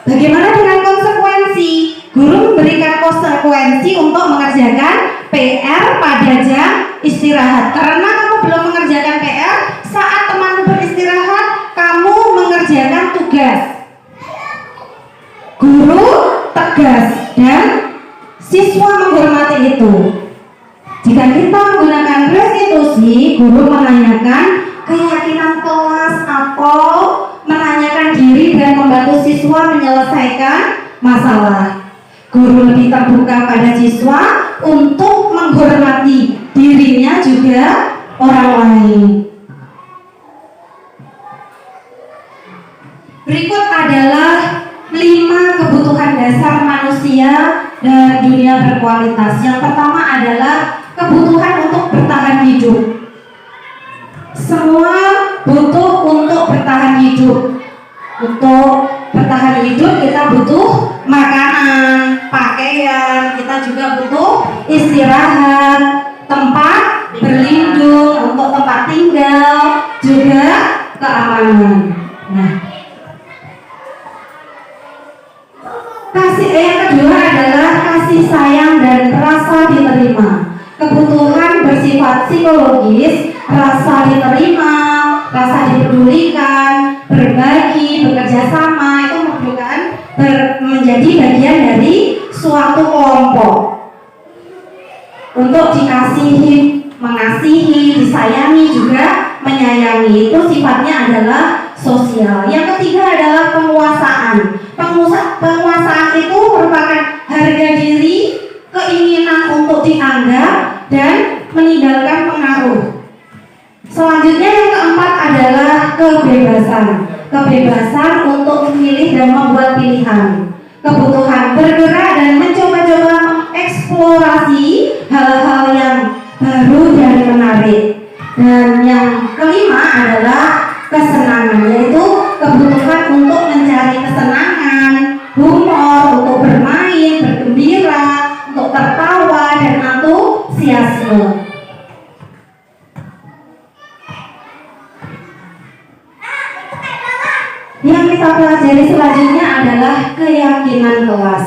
Bagaimana dengan konsekuensi? Guru memberikan konsekuensi untuk mengerjakan PR pada jam istirahat. Karena kamu belum mengerjakan PR, saat teman beristirahat, kamu mengerjakan tugas. Guru tegas dan siswa menghormati itu. Jika kita menggunakan restitusi, guru menanyakan keyakinan kelas atau menanyakan diri dan membantu siswa menyelesaikan masalah. Guru lebih terbuka pada siswa untuk menghormati dirinya juga orang lain. Berikut adalah 5 kebutuhan dasar manusia dan dunia berkualitas. Yang pertama adalah kebutuhan untuk bertahan hidup. Semua butuh untuk bertahan hidup. Untuk bertahan hidup kita butuh makanan, pakaian, kita juga butuh istirahat, tempat berlindung, untuk tempat tinggal, juga keamanan. Nah, yang kedua adalah kasih sayang dan rasa diterima. Kebutuhan bersifat psikologis, rasa diterima, rasa dipedulikan, berbagi, bekerja sama, itu merupakan menjadi bagian dari suatu kelompok. Untuk dikasihi, mengasihi, disayangi, juga menyayangi, itu sifatnya adalah sosial. Yang ketiga adalah penguasaan. Penguasaan itu merupakan harga diri, keinginan untuk dianggap, dan meninggalkan pengaruh. Selanjutnya yang keempat adalah kebebasan. Kebebasan untuk memilih dan membuat pilihan. Kebutuhan bergerak dan mencoba-coba mengeksplorasi hal-hal yang baru dan menarik. Dan yang kelima adalah kesenangan, yaitu kebutuhan untuk mencari kesenangan, humor, untuk bermain, bergembira, untuk tertawa, dan antusiasme. Yang kita pelajari selanjutnya adalah keyakinan kelas.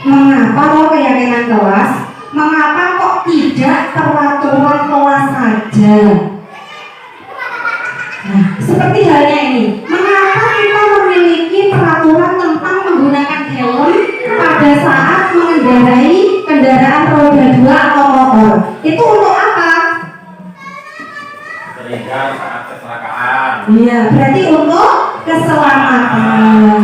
Mengapa kok keyakinan kelas? Mengapa kok tidak peraturan kelas saja? Nah, seperti halnya ini, mengapa kita memiliki peraturan tentang menggunakan helm pada saat mengendarai kendaraan roda 2 atau motor? Itu untuk apa? Sehingga saat kecelakaan. Iya, berarti untuk keselamatan.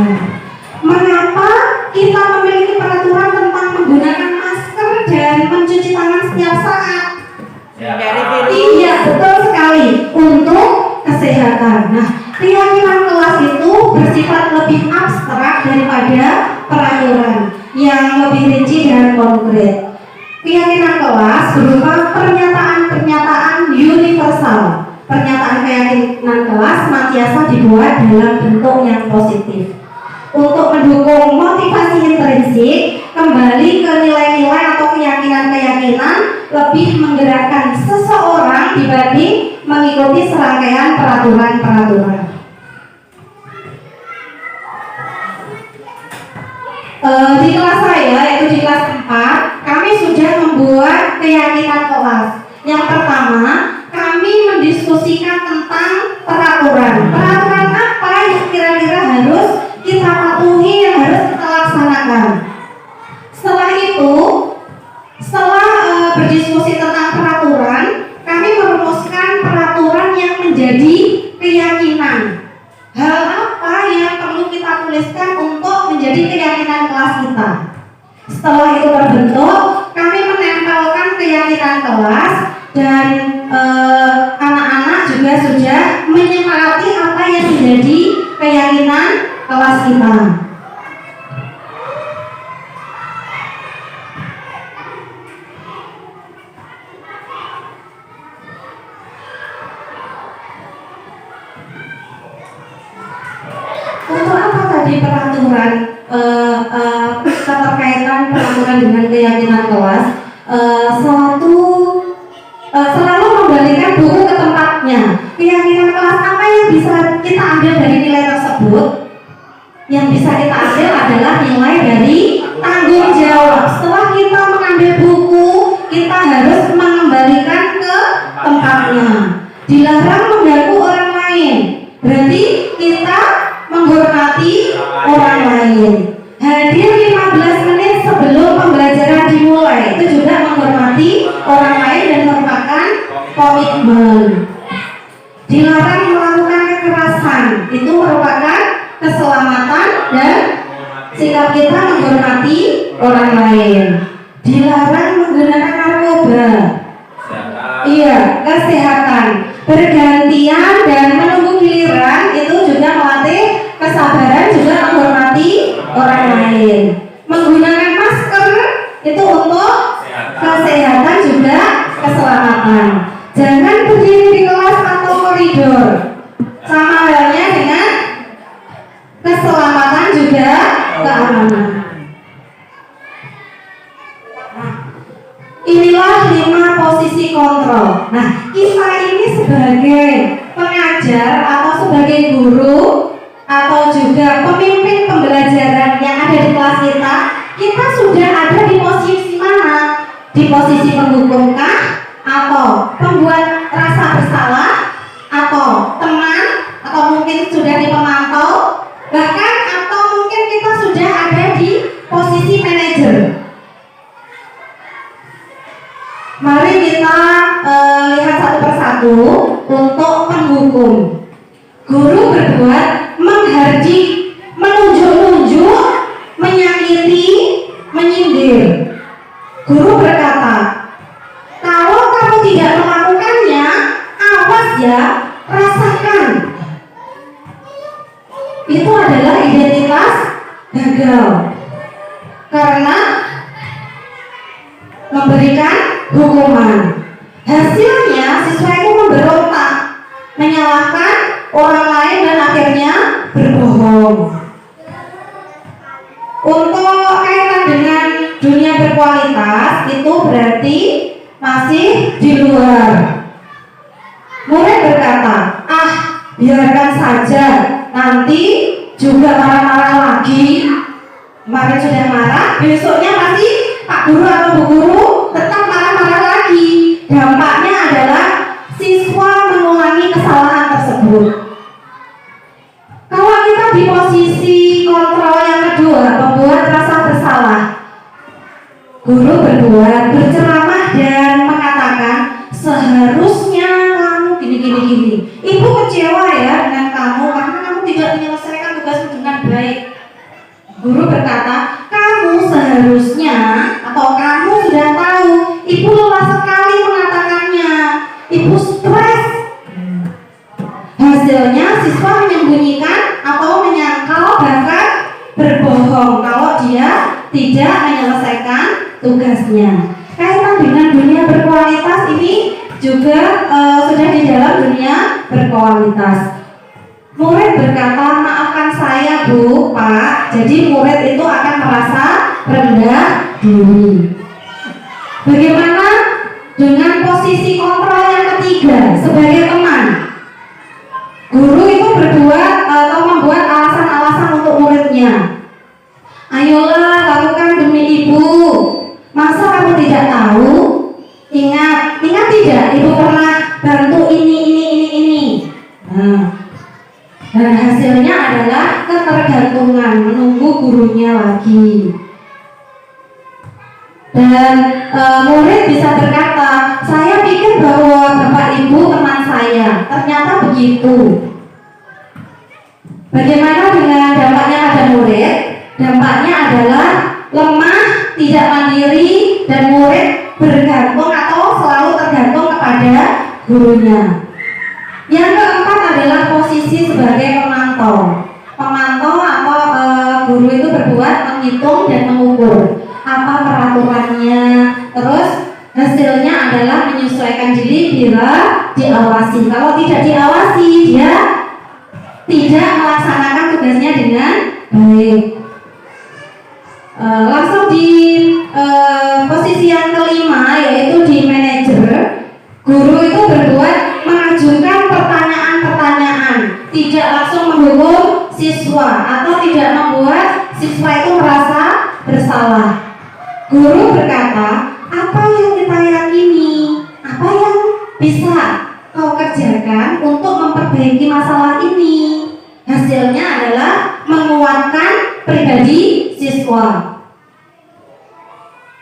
Mengapa kita memiliki peraturan tentang menggunakan masker dan mencuci tangan setiap saat? Iya, betul sekali, untuk kesehatan. Nah, keyakinan kelas itu bersifat lebih abstrak daripada peraturan yang lebih rinci dan konkret. Keyakinan kelas berupa pernyataan-pernyataan universal. Pernyataan keyakinan kelas senantiasa dibuat dalam bentuk yang positif. Untuk mendukung motivasi intrinsik, kembali ke nilai-nilai atau keyakinan-keyakinan lebih menggerakkan seseorang dibanding mengikuti serangkaian peraturan-peraturan. Di kelas saya, yaitu di kelas 4, kami sudah membuat keyakinan kelas. Yang pertama, kami mendiskusikan tentang peraturan. Peraturan apa yang kira-kira harus kita patuhi, yang harus kita laksanakan. Setelah itu, setelah berdiskusi tentang peraturan, kami merumuskan peraturan yang menjadi keyakinan. Hal apa yang perlu kita tuliskan untuk menjadi keyakinan kelas kita. Setelah itu terbentuk, kami menempelkan keyakinan kelas, dan anak-anak juga sudah menyepakati apa yang menjadi keyakinan kelas kita. di peraturan keterkaitan peraturan dengan keyakinan kelas, selalu membalikan buku ke tempatnya. Keyakinan kelas apa yang bisa kita ambil dari nilai tersebut? Yang bisa kita ambil adalah nilai dari tanggung jawab. Setelah kita mengambil buku, kita harus mengembalikan ke tempatnya. Dilarang mengganggu orang lain, berarti kita menghormati orang lain. Hadir 15 menit sebelum pembelajaran dimulai, itu juga menghormati orang lain dan merupakan komitmen. Dilarang melakukan kekerasan, itu merupakan keselamatan dan sikap kita menghormati orang lain. Dilarang menggunakan narkoba, iya, kesehatan. Bergantian dan menunggu giliran, itu juga melatih kesabaran, juga menghormati orang lain. Menggunakan masker itu untuk kesehatan juga keselamatan. Jangan berdiri di kelas atau koridor, sama halnya dengan keselamatan juga keamanan. Inilah 5 posisi kontrol. Nah, kita ini sebagai pengajar atau sebagai guru atau juga pemimpin pembelajaran yang ada di kelas kita sudah ada di posisi mana? Di posisi penghukumkah? Atau pembuat rasa bersalah? Atau teman? Atau mungkin sudah di pemantau? Bahkan atau mungkin kita sudah ada di posisi manajer. Mari kita lihat satu persatu. Untuk penghukum, guru berbuat menghardik, menunjuk-nunjuk, menyakiti, menyindir. Guru berkata, kalau kamu tidak melakukannya, awas ya, rasakan. Itu adalah identitas gagal, karena memberikan hukuman. Hasilnya siswa itu memberontak, menyalahkan orang lain dan akhirnya berbohong. Untuk kaitan dengan dunia berkualitas, itu berarti masih di luar. Murid berkata, biarkan saja, nanti juga marah-marah lagi. Kemarin sudah marah, besoknya pasti Pak Guru atau Bu Guru tetap marah-marah lagi. Dampaknya adalah siswa mengulangi kesalahan tersebut. Kalau kita di posisi kontrol yang kedua, membuat rasa bersalah, guru berceramah dan mengatakan, seharusnya kamu gini. Ibu kecewa ya dengan kamu karena kamu tidak menyelesaikan tugasmu dengan baik. Guru berkata, kamu seharusnya atau kamu sudah tahu, ibu lelah sekali mengatakannya, ibu stres. Hasilnya siswa menyembunyikan atau menyangkal, bahkan berbohong kalau dia tidak menyelesaikan tugasnya. Kaitan dengan dunia berkualitas ini juga sudah di dalam dunia berkualitas. Murid berkata, maafkan saya Bu, Pak. Jadi murid itu akan merasa rendah diri. Bagaimana dengan posisi kontrol yang ketiga sebagai teman? Guru itu berbuat atau membuat alasan-alasan untuk muridnya. Ayolah, lakukan demi ibu. Masa kamu tidak tahu? Ingat tidak? Ibu pernah bantu ini. Dan hasilnya adalah ketergantungan, menunggu gurunya lagi. Dan murid bisa berkata, saya pikir bahwa Bapak Ibu teman saya, ternyata begitu. Bagaimana dengan dampaknya pada murid? Dampaknya adalah lemah, tidak mandiri, dan murid bergantung atau selalu tergantung kepada gurunya. Yang keempat adalah posisi sebagai pemantau. Pemantau atau guru itu berbuat menghitung dan mengukur apa peraturannya. Terus hasilnya adalah menyesuaikan diri bila diawasi. Kalau tidak diawasi, dia tidak melaksanakan tugasnya dengan Baik. Langsung di posisi yang kelima, yaitu di manajer. Guru itu berbuat mengajukan pertanyaan-pertanyaan, tidak langsung menghukum siswa atau tidak membuat siswa itu merasa bersalah. Guru berkata, apa yang kita yakini, apa yang bisa kau kerjakan untuk memperbaiki masalah ini. Hasilnya adalah menguatkan pribadi siswa.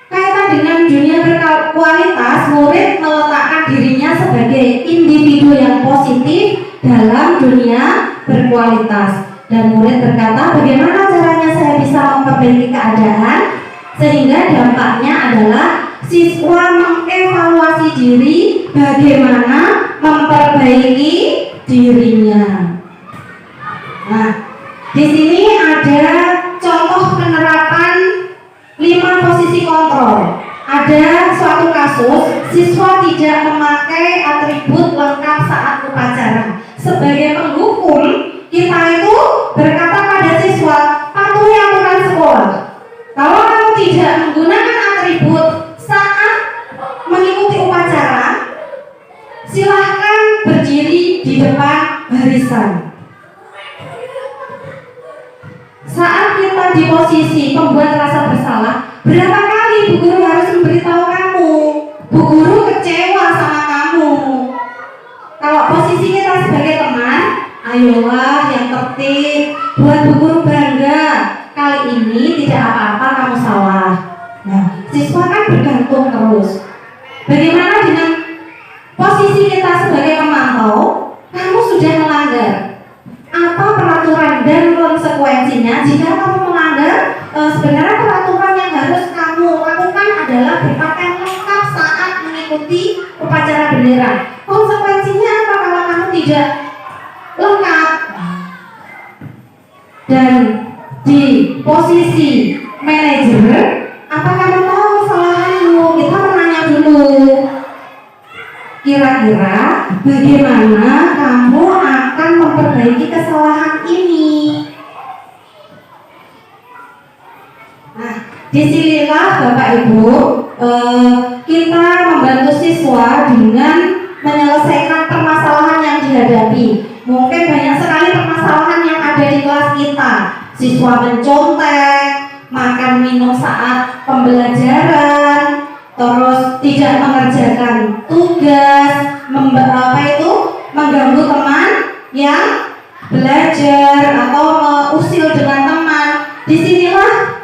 Kaitan dengan dunia berkualitas, murid meletakkan dirinya sebagai individu yang positif dalam dunia berkualitas. Dan murid berkata, bagaimana caranya saya bisa memperbaiki keadaan? Sehingga dampaknya adalah siswa mengevaluasi diri, bagaimana memperbaiki dirinya. Nah, di sini ada contoh penerapan 5 posisi kontrol. Ada suatu kasus siswa tidak memakai atribut lengkap saat upacara. Sebagai penghukum, kita itu berkata pada siswa, patuhi aturan sekolah. Kalau kamu tidak menggunakan atribut saat mengikuti upacara, silahkan berdiri di depan barisan. Saat kita di posisi pembuat rasa bersalah, berapa kali Bu Guru harus memberitahu kamu? Bu Guru kecewa sama kamu. Kalau posisi kita sebagai teman, ayolah yang tertib, buat Bu Guru bangga. Kali ini tidak apa-apa kamu salah. Nah, siswa kan bergantung terus. Bagaimana dengan posisi kita sebagai pemantau? Kamu sudah melanggar. Apa peraturan dan konsekuensinya jika kamu melanggar? Sebenarnya peraturan yang harus kamu lakukan adalah berpakaian lengkap saat mengikuti upacara bendera. Konsekuensinya apa kalau kamu tidak lengkap? Dan di posisi manajer, apa kamu tahu kesalahanmu? Kita menanya dulu, kira-kira bagaimana kamu akan memperbaiki kesalahan ini? Nah, disinilah Bapak Ibu, kita membantu siswa dengan menyelesaikan permasalahan yang dihadapi. Mungkin banyak sekali permasalahan yang ada di kelas kita. Siswa mencontek, makan minum saat pembelajaran, terus tidak mengerjakan tugas, mengganggu teman yang belajar atau usil dengan teman. Disinilah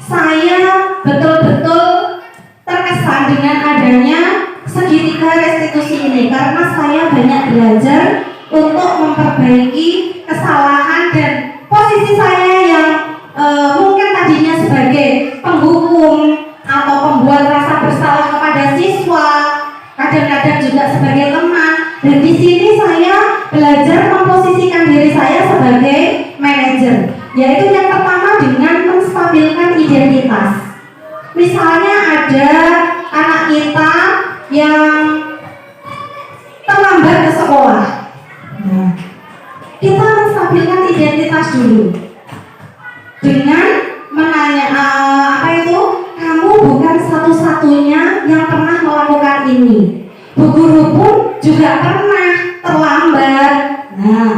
saya betul-betul terkesan dengan adanya segitiga restitusi ini, karena saya banyak belajar untuk memperbaiki kesalahan dan posisi saya yang mungkin tadinya sebagai penghukum atau pembuat rasa bersalah kepada siswa, kadang-kadang juga sebagai teman. Dan di sini saya belajar memposisikan diri saya sebagai manajer, yaitu yang pertama dengan menstabilkan identitas. Misalnya ada anak kita yang terlambat ke sekolah. Nah, kita menstabilkan identitas dulu dengan menanya kamu bukan satu-satunya yang pernah melakukan ini. Bu Guru pun juga pernah terlambat. Nah,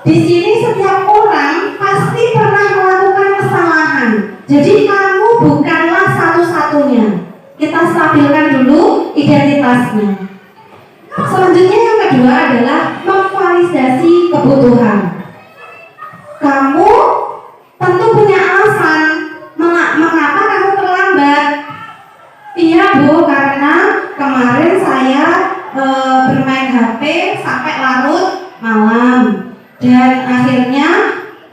di sini setiap orang pasti pernah melakukan kesalahan. Jadi kamu bukanlah satu-satunya. Kita stabilkan dulu identitasnya. Selanjutnya yang kedua adalah memvalidasi kebutuhan. Kamu tentu punya alasan mengapa kamu terlambat. Iya Bu, karena kemarin saya bermain HP sampai larut malam dan akhirnya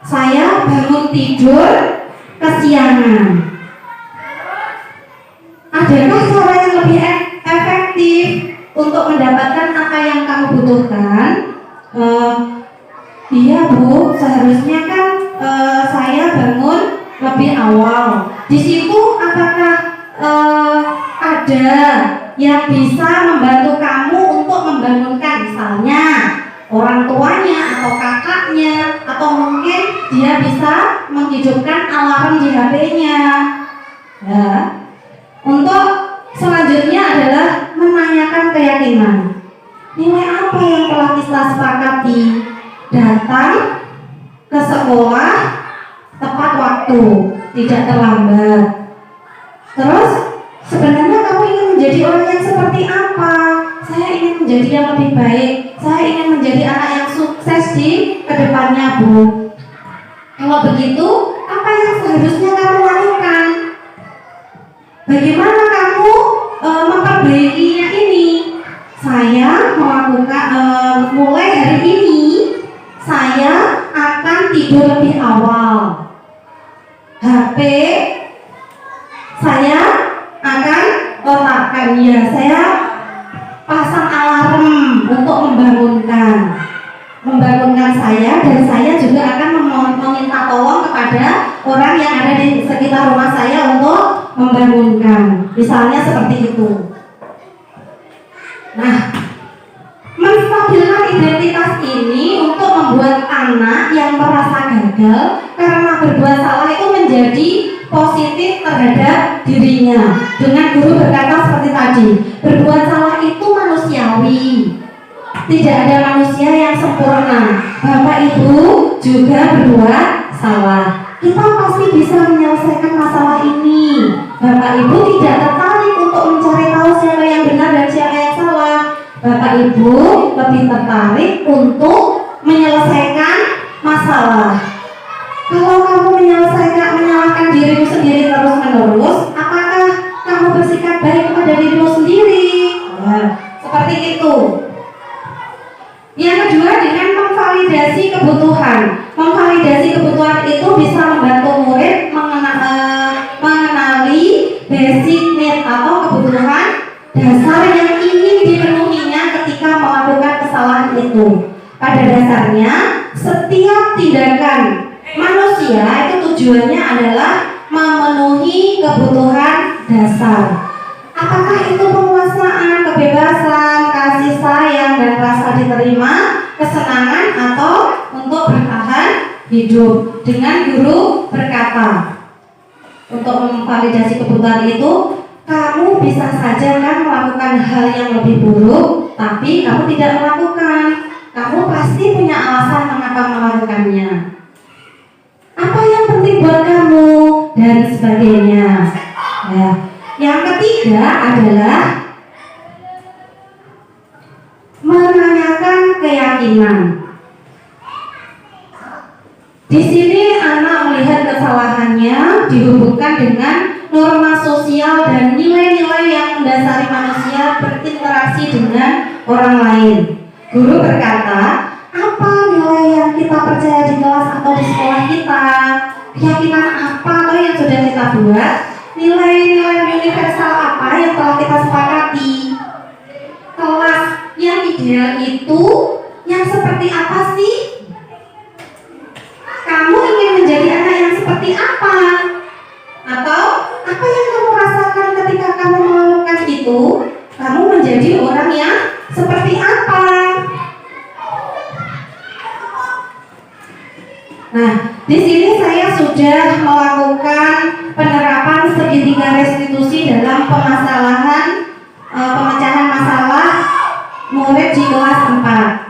saya bangun tidur kesiangan. Adakah cara yang lebih efektif untuk mendapatkan apa yang kamu butuhkan? Iya Bu, seharusnya kan saya bangun lebih awal. Di situ apakah ada yang bisa membantu kamu untuk membangunkan, misalnya orang tuanya atau kakaknya, atau mungkin dia bisa menghidupkan alarm di HP-nya. Ya. Untuk selanjutnya adalah menanyakan keyakinan. Nilai apa yang telah kita sepakati? Datang ke sekolah tepat waktu, tidak terlambat. Terus sebenarnya kamu ingin menjadi orang yang seperti apa? Saya ingin menjadi yang lebih baik. Saya ingin menjadi anak yang sukses di kedepannya, Bu. Kalau begitu, apa yang seharusnya kamu lakukan? Bagaimana kamu memperbaikinya ini? Saya melakukan mulai hari ini saya akan tidur lebih awal. HP saya akan letakkan, ya saya pasang alarm untuk membangunkan saya, dan saya juga akan meminta tolong kepada orang yang ada di sekitar rumah saya untuk membangunkan. Misalnya seperti itu. Nah, menstabilkan identitas ini untuk membuat anak yang merasa gagal karena berbuat salah itu menjadi positif terhadap dirinya. Dengan guru berkata seperti tadi, berbuat salah itu manusiawi. Tidak ada manusia yang sempurna. Bapak Ibu juga berbuat salah. Kita pasti bisa menyelesaikan masalah ini. Bapak Ibu tidak tertarik untuk mencari tahu siapa yang benar dan siapa yang salah. Bapak Ibu lebih tertarik untuk menyelesaikan masalah. Kalau kamu menyalahkan dirimu sendiri terus-menerus, apakah kamu bersikap baik kepada dirimu sendiri? Nah, seperti itu. Yang kedua, dengan memvalidasi kebutuhan. Memvalidasi kebutuhan itu bisa membantu murid mengenali basic need atau kebutuhan dasar yang ingin dipenuhinya ketika melakukan kesalahan itu. Pada dasarnya, setiap tindakan manusia itu tujuannya adalah memenuhi kebutuhan dasar. Apakah itu penguasaan, kebebasan, kasih sayang, dan rasa diterima, kesenangan, atau untuk bertahan hidup? Dengan guru berkata, untuk memvalidasi kebutuhan itu, kamu bisa saja kan melakukan hal yang lebih buruk, tapi kamu tidak melakukan. Kamu pasti punya alasan mengapa melakukannya. Apa yang penting buat kamu, dan sebagainya. Ya. Yang ketiga adalah menanyakan keyakinan. Di sini anak melihat kesalahannya dihubungkan dengan norma sosial dan nilai-nilai yang mendasari manusia berinteraksi dengan orang lain. Guru berkata, apa nilai yang kita percaya di kelas atau di sekolah kita? Keyakinan apa atau yang sudah kita buat? Nilai-nilai universal apa yang telah kita sepakati? Kelas yang ideal itu yang seperti apa sih? Kamu ingin menjadi anak yang seperti apa? Atau apa yang kamu rasakan ketika kamu melakukan itu? Kamu menjadi orang yang seperti apa? Nah, di sini saya sudah melakukan penerapan segitiga restitusi dalam pemecahan masalah murid di kelas 4.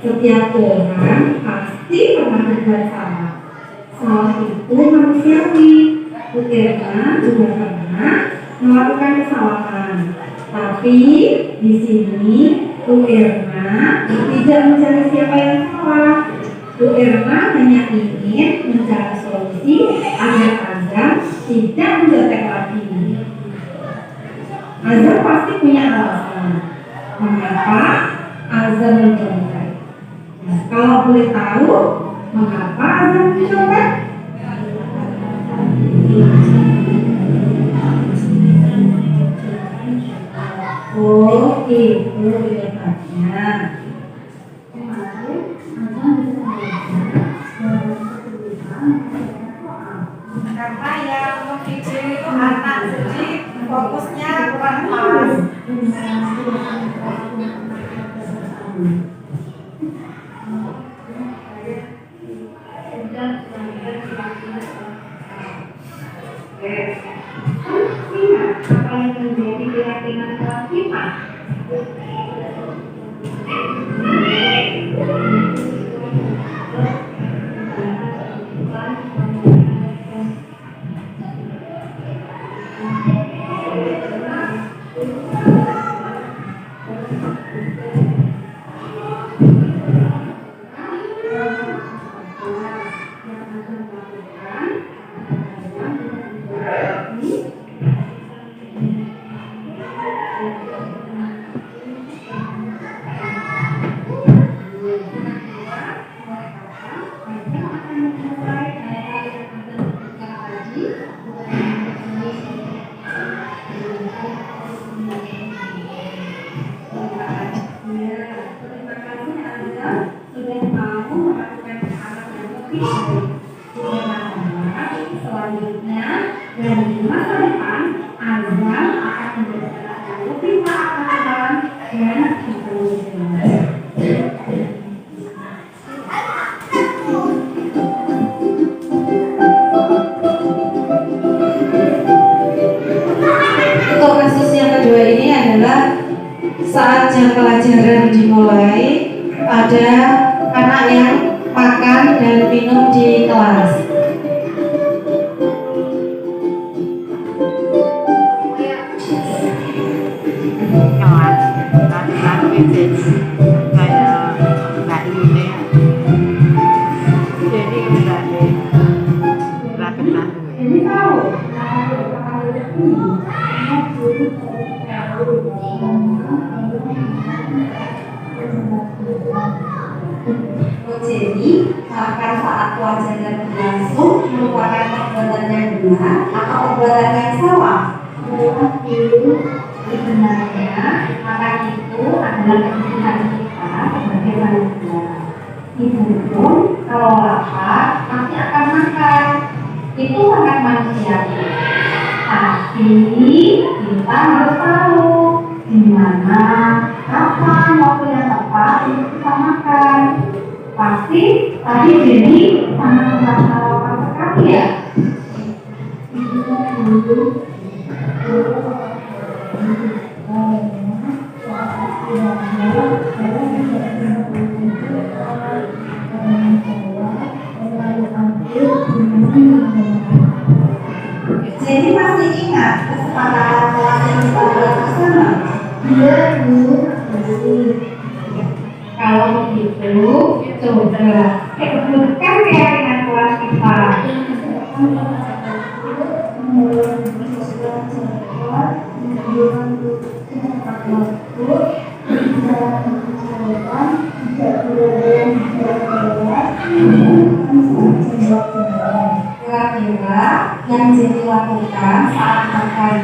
Setiap orang pasti pernah berbuat salah. Salah itu manusiawi. Bu Irma juga pernah melakukan kesalahan. Tapi di sini Bu Irma tidak mencari siapa yang salah. Bu Irma hanya ingin mencari solusi agar Azam tidak mencontek lagi. Azam pasti punya alasan mengapa Azam mencontek. Nah, kalau boleh tahu mengapa Azam mencontek? Oh, itu jawabannya. Karena yang membidik itu anak, jadi fokusnya kurang pas. Apa yang menjadi keyakinan kelas kita? Selanjutnya, dan di masa depan, Azam akan menjadi anak yang lebih taat aturan dan bertanggung Untuk kasus yang kedua ini adalah saat jam pelajaran dimulai, ada anak yang makan dan minum di kelas. Jadi, makan saat pelajaran berlangsung merupakan perbuatan yang benar atau perbuatan yang salah? Sebenarnya, makan itu adalah kebutuhan kita sebagai manusia. Ibu pun kalau lapar pasti akan makan. Itu sangat manusiawi. Tapi kita harus tahu di mana, kapan waktu yang tepat untuk kita makan. Pasti tadi jadi sangat sarapan sekali ya. Jadi masih ingat kesepakatan kelas yang kita buat bersama? Iya, Bu. Kalau begitu, coba sebutkan keyakinan kelas kita. Kira-kira yang jadi lakukan saat makan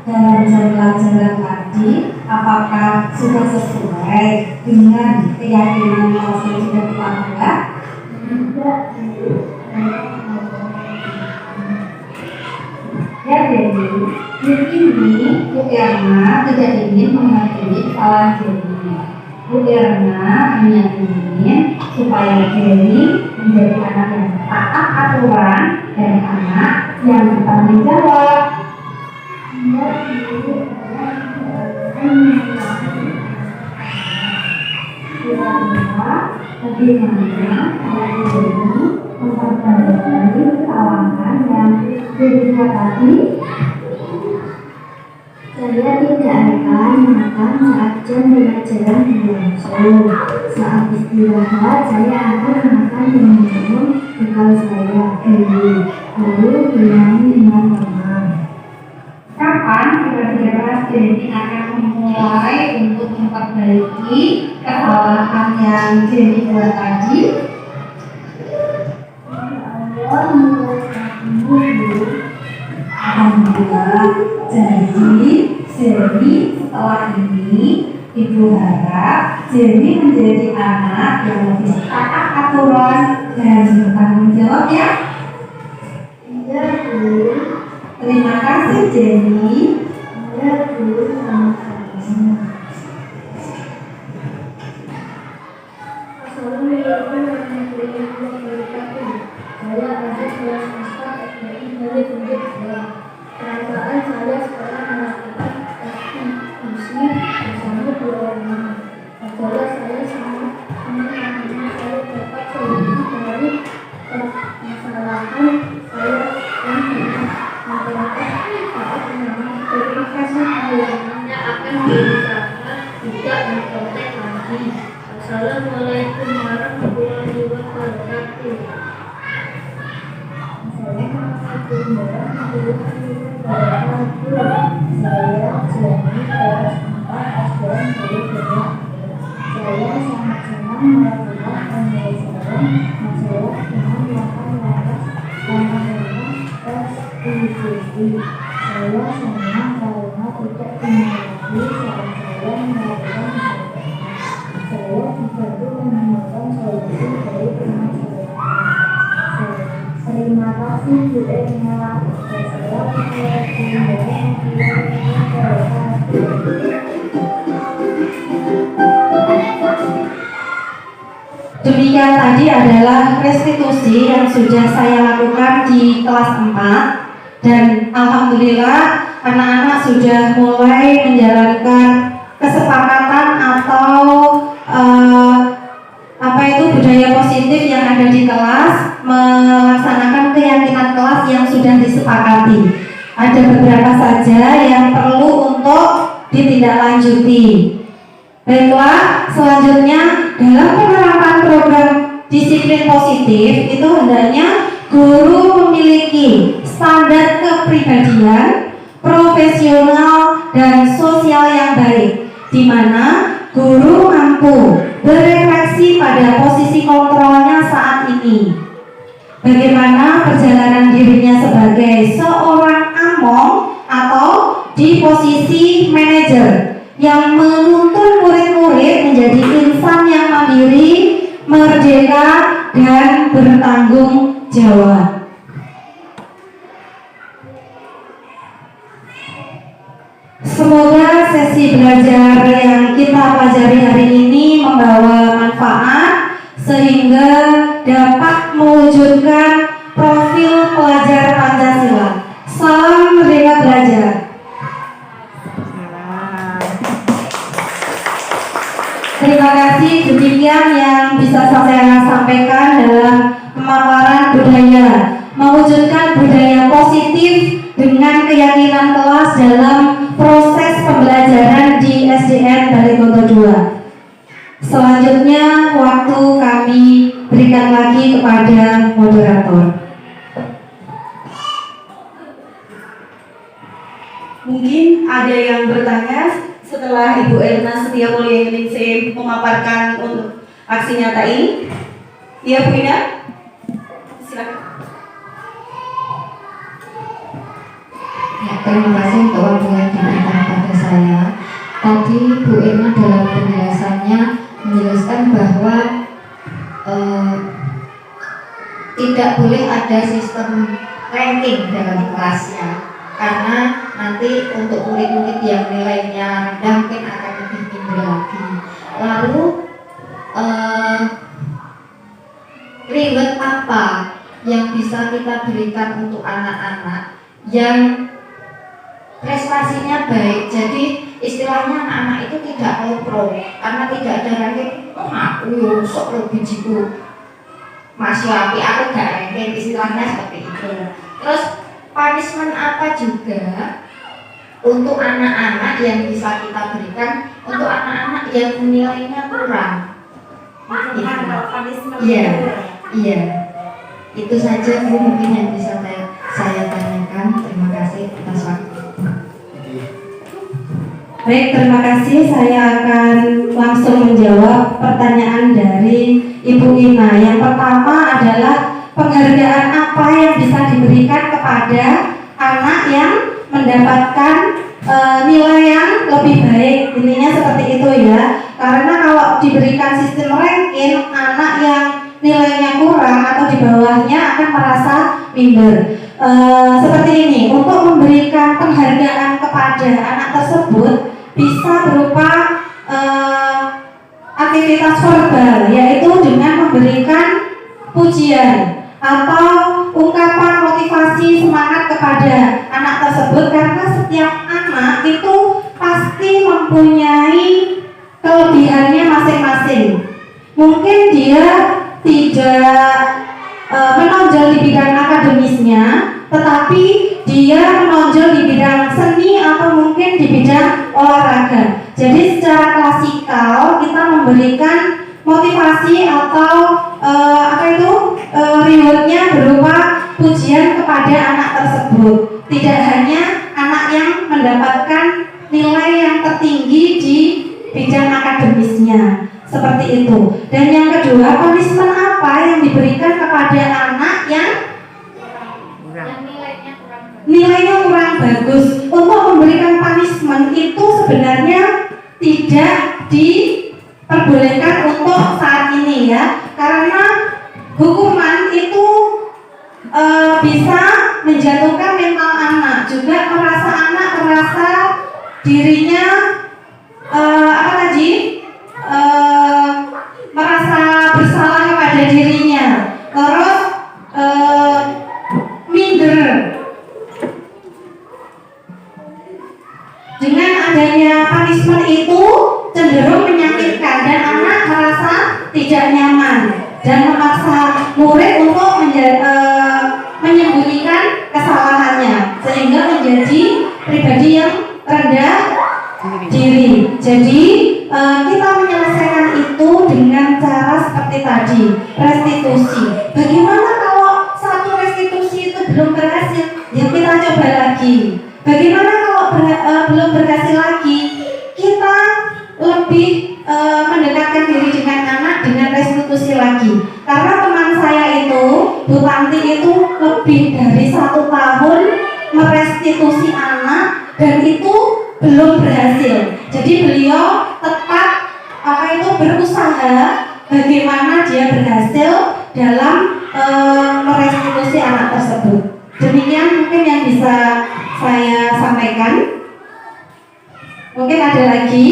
dalam jam pelajaran tadi, apakah sudah sesuai dengan keyakinan kelas yang sudah kita buat? Ya, jadi di sini Bu Irma tidak ingin menghakimi kesalahan Jenny. Bu Irma hanya ingin supaya Jenny menjadi anak yang taat aturan dan anak yang bertanggung jawab. Kira-kira bagaimana cara Jenny memperbaiki kesalahan yang dilihat tadi? Saya tidak akan makan saat jam pelajaran berlangsung. Saat istirahat, saya akan makan dan minum bekal saya dulu, lalu bermain dengan teman. Kapan kira-kira Jenny akan memulai untuk memperbaiki kesalahan yang Jenny buat tadi? Alhamdulillah. Jadi Jenny setelah ini Ibu harap Jenny menjadi anak yang lebih taat aturan dan bertanggung jawab ya. Iya Bu. Terima kasih Jenny. Iya Bu, sama-sama. Assalamualaikum warahmatullahi wabarakatuh. Saya Aziz kelas 4 SDN dari Tunjuk Sekolah. Perasaan saya sekarang melakukan aktivisi bersama dua orang. Adalah saya sama teman-teman saya dapat solusi dari permasalahan saya yang dengan masyarakat saat mengalami. Terima kasih hanya akan berusaha tidak memprotek lagi. Assalamualaikum warahmatullahi wabarakatuh. Assalamualaikum warahmatullahi wabarakatuh. Saya Jenny kelas 4 SDN dari Tunjuk. Saya sangat senang melakukan pembelajaran masalah dengan 8 laras langkah-langkah SDGs. Saya senang karena tidak mengalami saat saya melakukan masalah. Saya dibantu menemukan solusi dari permasalahan. Terima kasih Bu Erna. Demikian tadi adalah restitusi yang sudah saya lakukan di kelas 4 dan alhamdulillah anak-anak sudah mulai menjalankan kesepakatan atau budaya positif yang ada di kelas, melaksanakan keyakinan kelas yang sudah disepakati. Ada beberapa saja yang perlu untuk ditindaklanjuti. Baiklah, selanjutnya dalam penerapan program disiplin positif itu hendaknya guru memiliki standar kepribadian, profesional dan sosial yang baik, di mana guru mampu berefleksi pada posisi kontrolnya saat ini. Bagaimana perjalanan dirinya sebagai seorang among atau di posisi manajer yang menuntun murid-murid menjadi insan yang mandiri, merdeka, dan bertanggung jawab. Semoga sesi belajar yang kita pelajari hari ini membawa manfaat sehingga dapat mewujudkan profil pelajar Pancasila. Salam Merdeka Belajar. Terima kasih, demikian yang bisa saya sampaikan dalam pemaparan budaya, mewujudkan budaya positif dengan keyakinan kelas dalam proses pembelajaran di SDN Balai-Konto 2. Selanjutnya waktu kami berikan lagi kepada moderator. Mungkin ada yang bertanya setelah Ibu Erna Setia Mulyaningsih memaparkan untuk aksi nyata ini. Iya Bu Ina, silakan. Ya, terima kasih untuk waktu yang diberikan pada saya. Tadi Bu Irma dalam penjelasannya menjelaskan bahwa tidak boleh ada sistem ranking dalam kelasnya, karena nanti untuk murid-murid yang nilainya rendah mungkin akan lebih minder lagi. Lalu reward apa yang bisa kita berikan untuk anak-anak yang prestasinya baik? Jadi istilahnya anak-anak itu tidak pro karena tidak ada ranking. aku yo sok lebih jiku masih api, aku gak ranking, istilahnya seperti itu. Terus punishment apa juga untuk anak-anak yang bisa kita berikan untuk anak-anak yang nilainya kurang. Iya, iya. Itu saja Bu mungkin yang bisa saya tanyakan. Terima kasih atas waktu. Baik, terima kasih. Saya akan langsung menjawab pertanyaan dari Ibu Ina. Yang pertama adalah penghargaan apa yang bisa diberikan kepada anak yang mendapatkan nilai yang lebih baik. Intinya seperti itu ya. Karena kalau diberikan sistem ranking, anak yang nilainya kurang atau di bawahnya akan merasa minder. Seperti ini, untuk memberikan penghargaan kepada anak tersebut bisa berupa aktivitas verbal, yaitu dengan memberikan pujian atau ungkapan motivasi semangat kepada anak tersebut, karena setiap anak itu pasti mempunyai kelebihannya masing-masing. Mungkin dia tidak menonjol di bidang akademisnya, tetapi dia menonjol di bidang seni atau mungkin di bidang olahraga. Jadi secara klasikal kita memberikan motivasi atau rewardnya berupa pujian kepada anak tersebut. Tidak hanya anak yang mendapatkan nilai yang tertinggi di bidang akademisnya. Seperti itu. Dan yang kedua, punishment apa yang diberikan kepada anak yang nilainya kurang bagus. Untuk memberikan punishment itu sebenarnya tidak diperbolehkan untuk saat ini ya, karena hukuman itu bisa menjatuhkan mental anak, juga anak merasa dirinya merasa bersalah kepada dirinya, terus minder. Dengan adanya punishment itu cenderung menyakitkan dan anak merasa tidak nyaman dan memaksa murid untuk menyembunyikan kesalahannya sehingga menjadi pribadi yang rendah diri. Jadi kita menyelesaikan itu dengan cara seperti tadi, restitusi. Bagaimana kalau satu restitusi itu belum berhasil? Ya kita coba lagi. Bagaimana kalau belum berhasil lagi? Kita lebih mendekatkan diri dengan anak dengan restitusi lagi. Karena teman saya itu, Bu Tanti itu lebih dari 1 tahun merestitusi anak dan itu belum berhasil. Jadi beliau tetap berusaha bagaimana dia berhasil dalam merestitusi anak tersebut. Demikian mungkin yang bisa saya sampaikan. Mungkin ada lagi.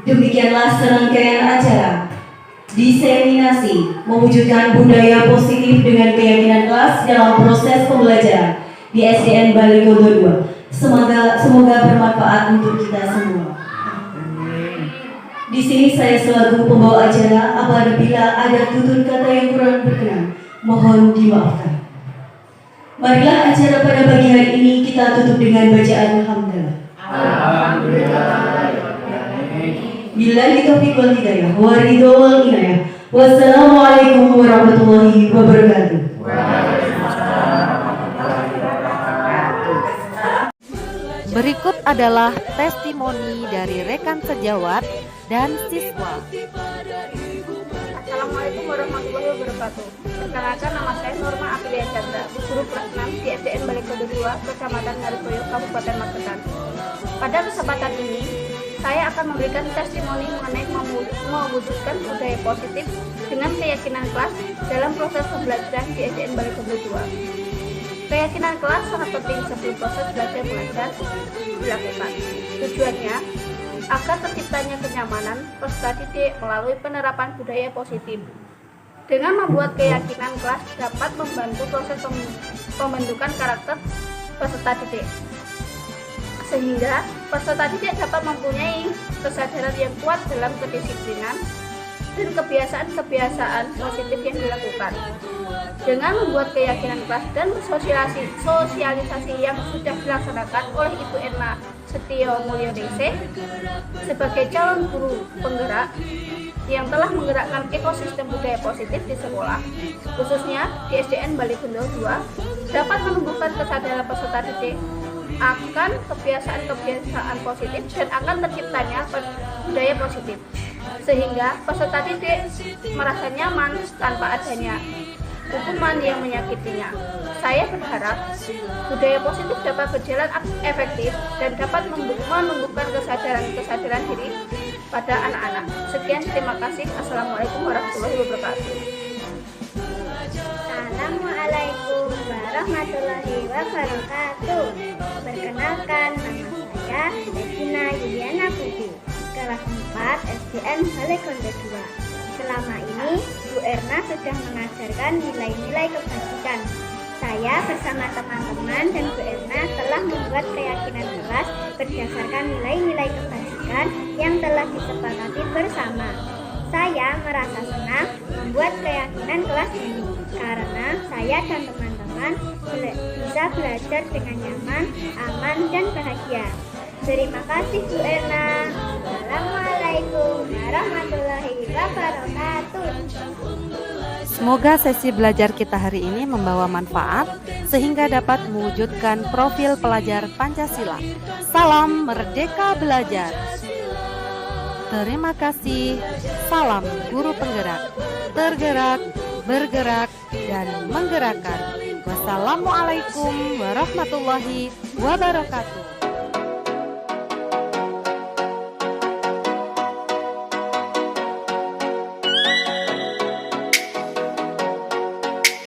Demikianlah serangkaian acara diseminasi mewujudkan budaya positif dengan keyakinan kelas dalam proses pembelajaran di SDN Balikodo 2. Semoga bermanfaat untuk kita semua. Di sini saya selaku pembawa acara, apabila ada tutur kata yang kurang berkenan, mohon dimaafkan. Marilah acara pada pagi hari ini kita tutup dengan bacaan hamdalah. Billahi taufiq wal hidayah wa ridho wal inayah. Wassalamualaikum warahmatullahi wabarakatuh. Berikut adalah testimoni dari rekan sejawat dan siswa. Assalamualaikum warahmatullahi wabarakatuh. Perkenalkan, nama saya Norma Aprilia Chandra, guru kelas 6 di SDN Balikodo 2, Kecamatan Ngarisoyo, Kabupaten Magetan. Pada kesempatan ini, saya akan memberikan testimoni mengenai mewujudkan budaya positif dengan keyakinan kelas dalam proses pembelajaran di SDN Balikodo 2. Keyakinan kelas sangat penting sebelum proses belajar mengajar dilakukan. Tujuannya agar terciptanya kenyamanan peserta didik melalui penerapan budaya positif. Dengan membuat keyakinan kelas dapat membantu proses pembentukan karakter peserta didik. sehingga peserta didik dapat mempunyai kesadaran yang kuat dalam kedisiplinan dan kebiasaan-kebiasaan positif yang dilakukan. Dengan membuat keyakinan kelas dan sosialisasi yang sudah dilaksanakan oleh Ibu Erna Setio Mulyoningsih sebagai calon guru penggerak yang telah menggerakkan ekosistem budaya positif di sekolah, khususnya di SDN Balikundo 2, dapat menumbuhkan kesadaran peserta didik akan kebiasaan-kebiasaan positif dan akan terciptanya budaya positif, sehingga peserta didik merasa nyaman tanpa adanya hukuman yang menyakitinya. Saya berharap budaya positif dapat berjalan efektif dan dapat menumbuhkan kesadaran diri pada anak-anak. Sekian, terima kasih. Assalamualaikum warahmatullahi wabarakatuh. Assalamualaikum warahmatullahi wabarakatuh. Perkenalkan, nama saya Regina Yuliana Budi, kelas 4 SDN Balikundo 2. Selama ini, Bu Erna sudah mengajarkan nilai-nilai kebajikan. Saya bersama teman-teman dan Bu Erna telah membuat keyakinan kelas berdasarkan nilai-nilai kebajikan yang telah disepakati bersama. Saya merasa senang membuat keyakinan kelas ini karena saya dan teman-teman bisa belajar dengan nyaman, aman, dan bahagia. Terima kasih Bu Erna. Assalamualaikum warahmatullahi wabarakatuh. Semoga sesi belajar kita hari ini membawa manfaat sehingga dapat mewujudkan profil pelajar Pancasila. Salam Merdeka Belajar. Terima kasih. Salam guru penggerak. Tergerak, bergerak, dan menggerakkan. Wassalamualaikum warahmatullahi wabarakatuh.